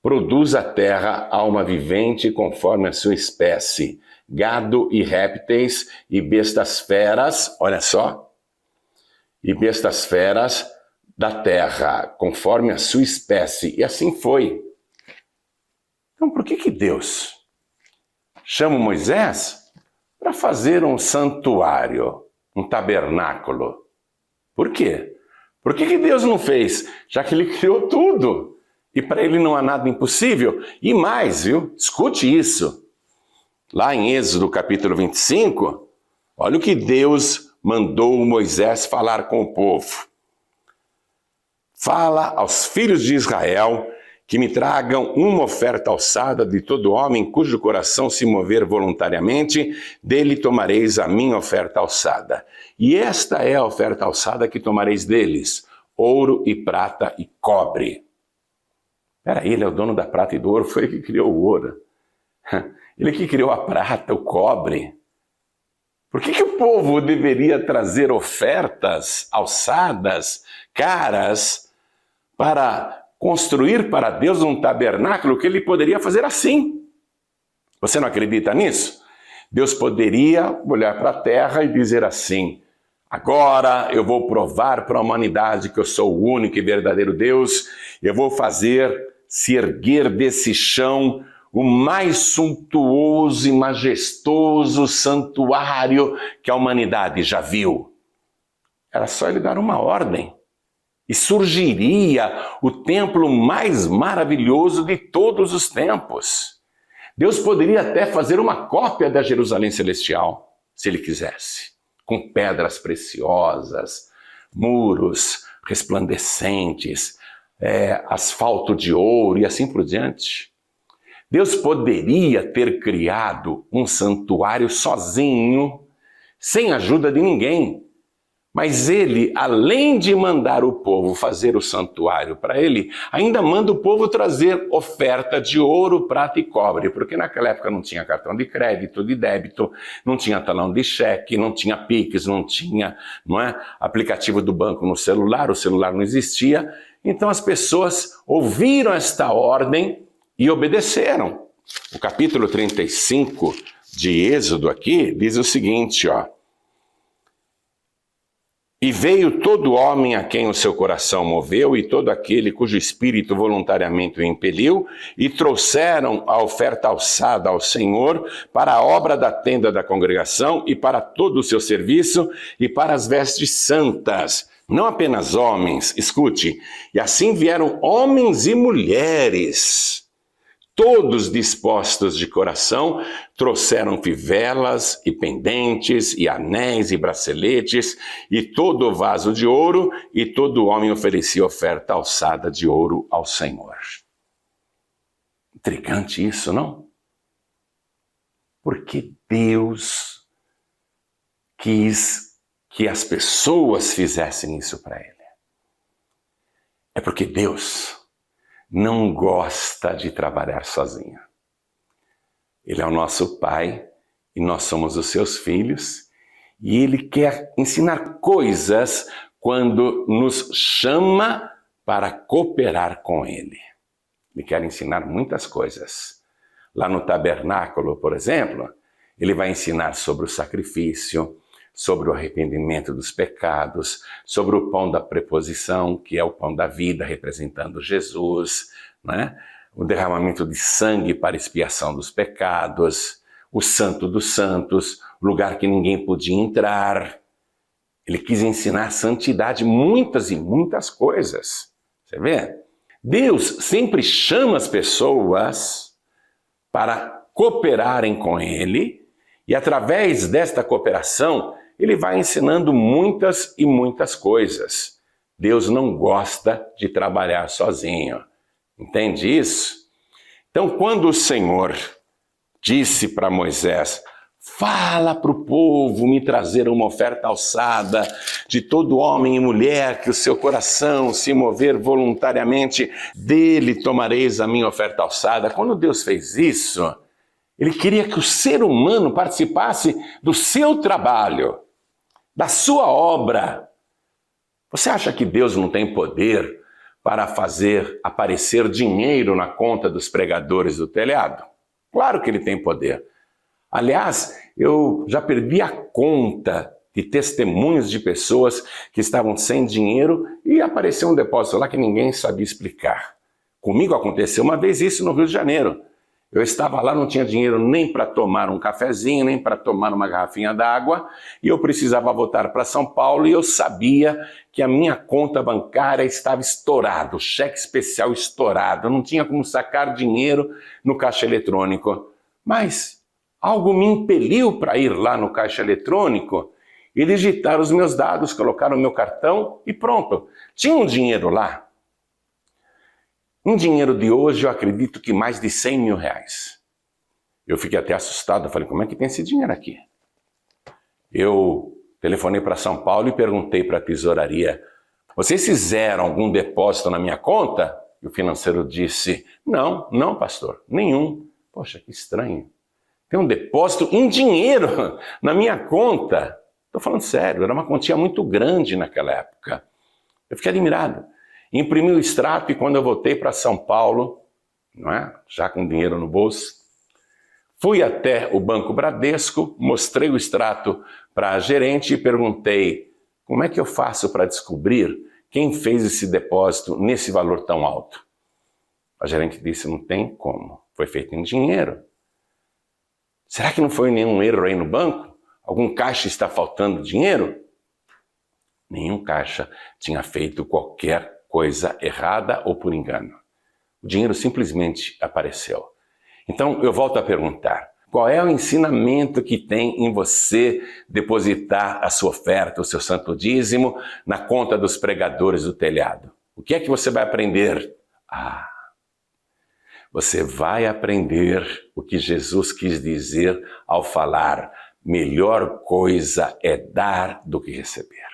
produz a terra alma vivente conforme a sua espécie, gado e répteis e bestas feras, olha só, e bestas feras da terra, conforme a sua espécie. E assim foi. Então por que Deus chama Moisés para fazer um santuário, um tabernáculo? Por quê? Por que Deus não fez? Já que ele criou tudo. E para ele não há nada impossível. E mais, viu? Escute isso. Lá em Êxodo capítulo 25, olha o que Deus mandou Moisés falar com o povo. Fala aos filhos de Israel que me tragam uma oferta alçada de todo homem cujo coração se mover voluntariamente, dele tomareis a minha oferta alçada. E esta é a oferta alçada que tomareis deles: ouro e prata e cobre. Peraí, ele é o dono da prata e do ouro, foi ele que criou o ouro. Ele que criou a prata, o cobre. Por que o povo deveria trazer ofertas alçadas, caras, para construir para Deus um tabernáculo que ele poderia fazer assim? Você não acredita nisso? Deus poderia olhar para a terra e dizer assim: agora eu vou provar para a humanidade que eu sou o único e verdadeiro Deus, eu vou fazer se erguer desse chão o mais suntuoso e majestoso santuário que a humanidade já viu. Era só ele dar uma ordem e surgiria o templo mais maravilhoso de todos os tempos. Deus poderia até fazer uma cópia da Jerusalém Celestial, se ele quisesse, com pedras preciosas, muros resplandecentes, asfalto de ouro e assim por diante. Deus poderia ter criado um santuário sozinho, sem ajuda de ninguém. Mas ele, além de mandar o povo fazer o santuário para ele, ainda manda o povo trazer oferta de ouro, prata e cobre, porque naquela época não tinha cartão de crédito, de débito, não tinha talão de cheque, não tinha Pix, não tinha, aplicativo do banco no celular, o celular não existia. Então as pessoas ouviram esta ordem e obedeceram. O capítulo 35 de Êxodo aqui diz o seguinte, ó: e veio todo homem a quem o seu coração moveu, e todo aquele cujo espírito voluntariamente o impeliu, e trouxeram a oferta alçada ao Senhor para a obra da tenda da congregação, e para todo o seu serviço, e para as vestes santas. Não apenas homens, escute, e assim vieram homens e mulheres, todos dispostos de coração, trouxeram fivelas e pendentes e anéis e braceletes e todo o vaso de ouro, e todo homem oferecia oferta alçada de ouro ao Senhor. Intrigante isso, não? Porque Deus quis que as pessoas fizessem isso para Ele. É porque Deus não gosta de trabalhar sozinho. Ele é o nosso Pai e nós somos os seus filhos, e Ele quer ensinar coisas quando nos chama para cooperar com Ele. Ele quer ensinar muitas coisas. Lá no tabernáculo, por exemplo, Ele vai ensinar sobre o sacrifício, sobre o arrependimento dos pecados, sobre o pão da preposição, que é o pão da vida, representando Jesus, né? O derramamento de sangue para expiação dos pecados, o Santo dos Santos, lugar que ninguém podia entrar. Ele quis ensinar santidade, muitas e muitas coisas. Você vê? Deus sempre chama as pessoas para cooperarem com Ele e através desta cooperação Ele vai ensinando muitas e muitas coisas. Deus não gosta de trabalhar sozinho. Entende isso? Então, quando o Senhor disse para Moisés: fala para o povo me trazer uma oferta alçada de todo homem e mulher que o seu coração se mover voluntariamente, dele tomareis a minha oferta alçada. Quando Deus fez isso, Ele queria que o ser humano participasse do seu trabalho, da sua obra. Você acha que Deus não tem poder para fazer aparecer dinheiro na conta dos pregadores do telhado? Claro que Ele tem poder. Aliás, eu já perdi a conta de testemunhos de pessoas que estavam sem dinheiro e apareceu um depósito lá que ninguém sabia explicar. Comigo aconteceu uma vez isso no Rio de Janeiro. Eu estava lá, não tinha dinheiro nem para tomar um cafezinho, nem para tomar uma garrafinha d'água, e eu precisava voltar para São Paulo e eu sabia que a minha conta bancária estava estourada, o cheque especial estourado, eu não tinha como sacar dinheiro no caixa eletrônico. Mas algo me impeliu para ir lá no caixa eletrônico e digitar os meus dados, colocar o meu cartão e pronto. Tinha um dinheiro lá. Um dinheiro de hoje, eu acredito que mais de 100 mil reais. Eu fiquei até assustado, falei, como é que tem esse dinheiro aqui? Eu telefonei para São Paulo e perguntei para a tesouraria, vocês fizeram algum depósito na minha conta? E o financeiro disse, não, pastor, nenhum. Poxa, que estranho. Tem um depósito em dinheiro na minha conta. Estou falando sério, era uma quantia muito grande naquela época. Eu fiquei admirado. Imprimi o extrato e quando eu voltei para São Paulo, não é? Já com dinheiro no bolso, fui até o Banco Bradesco, mostrei o extrato para a gerente e perguntei, como é que eu faço para descobrir quem fez esse depósito nesse valor tão alto? A gerente disse, não tem como, foi feito em dinheiro. Será que não foi nenhum erro aí no banco? Algum caixa está faltando dinheiro? Nenhum caixa tinha feito qualquer coisa errada ou por engano. O dinheiro simplesmente apareceu. Então, eu volto a perguntar, qual é o ensinamento que tem em você depositar a sua oferta, o seu santo dízimo, na conta dos pregadores do telhado? O que é que você vai aprender? Você vai aprender o que Jesus quis dizer ao falar, melhor coisa é dar do que receber.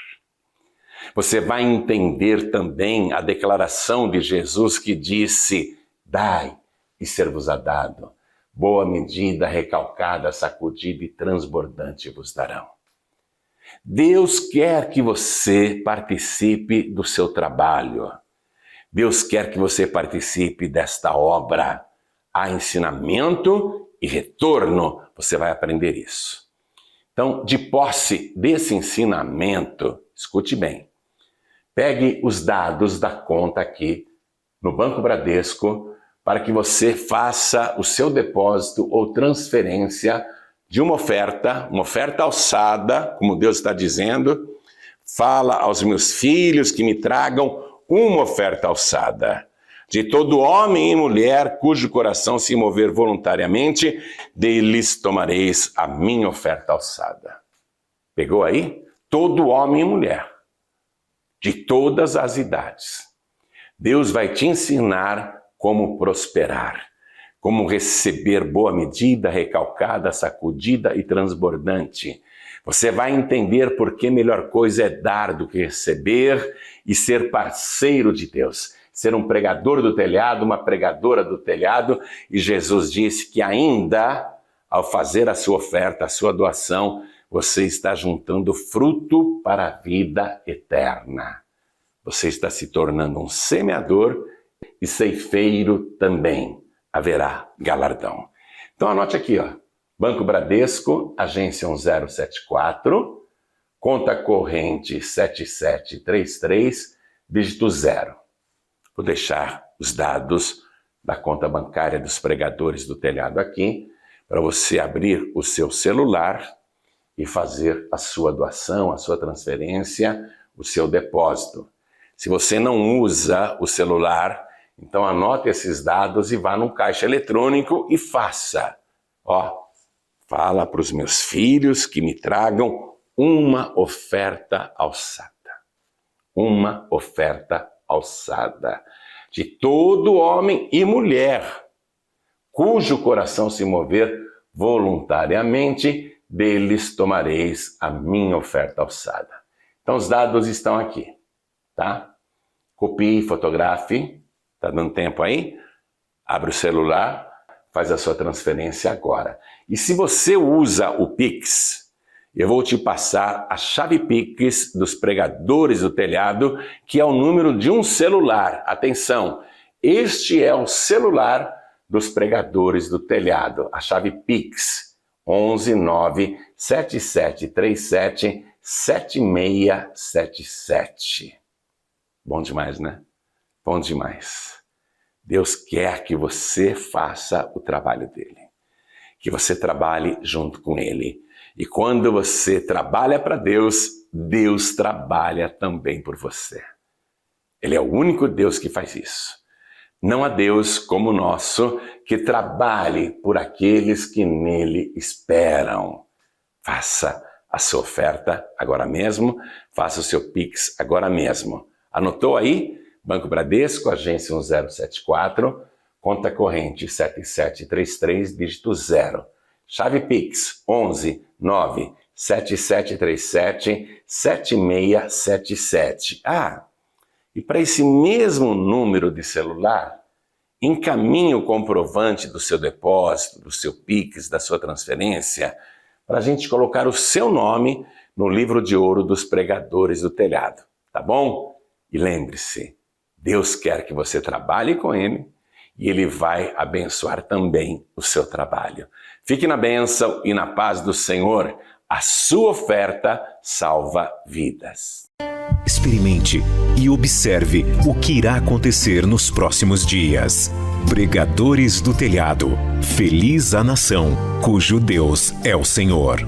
Você vai entender também a declaração de Jesus que disse, dai e ser-vos-á dado, boa medida, recalcada, sacudida e transbordante vos darão. Deus quer que você participe do seu trabalho. Deus quer que você participe desta obra. Há ensinamento e retorno, você vai aprender isso. Então, de posse desse ensinamento, escute bem, pegue os dados da conta aqui no Banco Bradesco para que você faça o seu depósito ou transferência de uma oferta alçada, como Deus está dizendo. Fala aos meus filhos que me tragam uma oferta alçada. De todo homem e mulher cujo coração se mover voluntariamente, deles tomareis a minha oferta alçada. Pegou aí? Todo homem e mulher. De todas as idades. Deus vai te ensinar como prosperar, como receber boa medida, recalcada, sacudida e transbordante. Você vai entender por que melhor coisa é dar do que receber e ser parceiro de Deus. Ser um pregador do telhado, uma pregadora do telhado. E Jesus disse que ainda, ao fazer a sua oferta, a sua doação, você está juntando fruto para a vida eterna. Você está se tornando um semeador e ceifeiro também. Haverá galardão. Então anote aqui, ó. Banco Bradesco, agência 1074, conta corrente 7733, dígito 0. Vou deixar os dados da conta bancária dos pregadores do telhado aqui, para você abrir o seu celular e fazer a sua doação, a sua transferência, o seu depósito. Se você não usa o celular, então anote esses dados e vá no caixa eletrônico e faça. Fala para os meus filhos que me tragam uma oferta alçada. Uma oferta alçada de todo homem e mulher, cujo coração se mover voluntariamente, deles tomareis a minha oferta alçada. Então os dados estão aqui, tá? Copie, fotografe, tá dando tempo aí? Abre o celular, faz a sua transferência agora. E se você usa o Pix, eu vou te passar a chave Pix dos pregadores do telhado, que é o número de um celular. Atenção, este é o celular dos pregadores do telhado. A chave Pix, 11 9 7737 7677. Bom demais, né? Bom demais. Deus quer que você faça o trabalho dele, que você trabalhe junto com ele. E quando você trabalha para Deus, Deus trabalha também por você. Ele é o único Deus que faz isso. Não há Deus como o nosso que trabalhe por aqueles que nele esperam. Faça a sua oferta agora mesmo, faça o seu Pix agora mesmo. Anotou aí? Banco Bradesco, agência 1074, conta corrente 7733, dígito 0. Chave Pix 11 9 7737 7677. E para esse mesmo número de celular, encaminhe o comprovante do seu depósito, do seu Pix, da sua transferência, para a gente colocar o seu nome no livro de ouro dos pregadores do telhado, tá bom? E lembre-se, Deus quer que você trabalhe com Ele e Ele vai abençoar também o seu trabalho. Fique na bênção e na paz do Senhor. A sua oferta salva vidas. Experimente e observe o que irá acontecer nos próximos dias. Pregadores do telhado. Feliz a nação cujo Deus é o Senhor.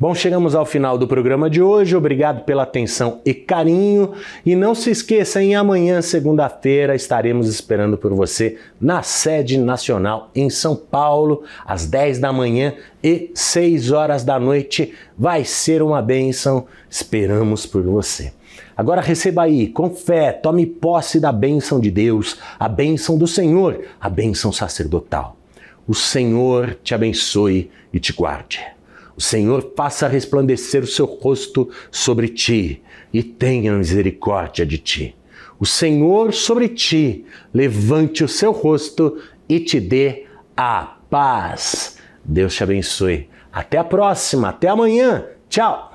Bom, chegamos ao final do programa de hoje. Obrigado pela atenção e carinho. E não se esqueça, em amanhã, segunda-feira, estaremos esperando por você na sede nacional em São Paulo, às 10 da manhã e 6 horas da noite. Vai ser uma bênção. Esperamos por você. Agora receba aí, com fé, tome posse da bênção de Deus, a bênção do Senhor, a bênção sacerdotal. O Senhor te abençoe e te guarde. O Senhor faça resplandecer o seu rosto sobre ti e tenha misericórdia de ti. O Senhor sobre ti levante o seu rosto e te dê a paz. Deus te abençoe. Até a próxima, até amanhã. Tchau!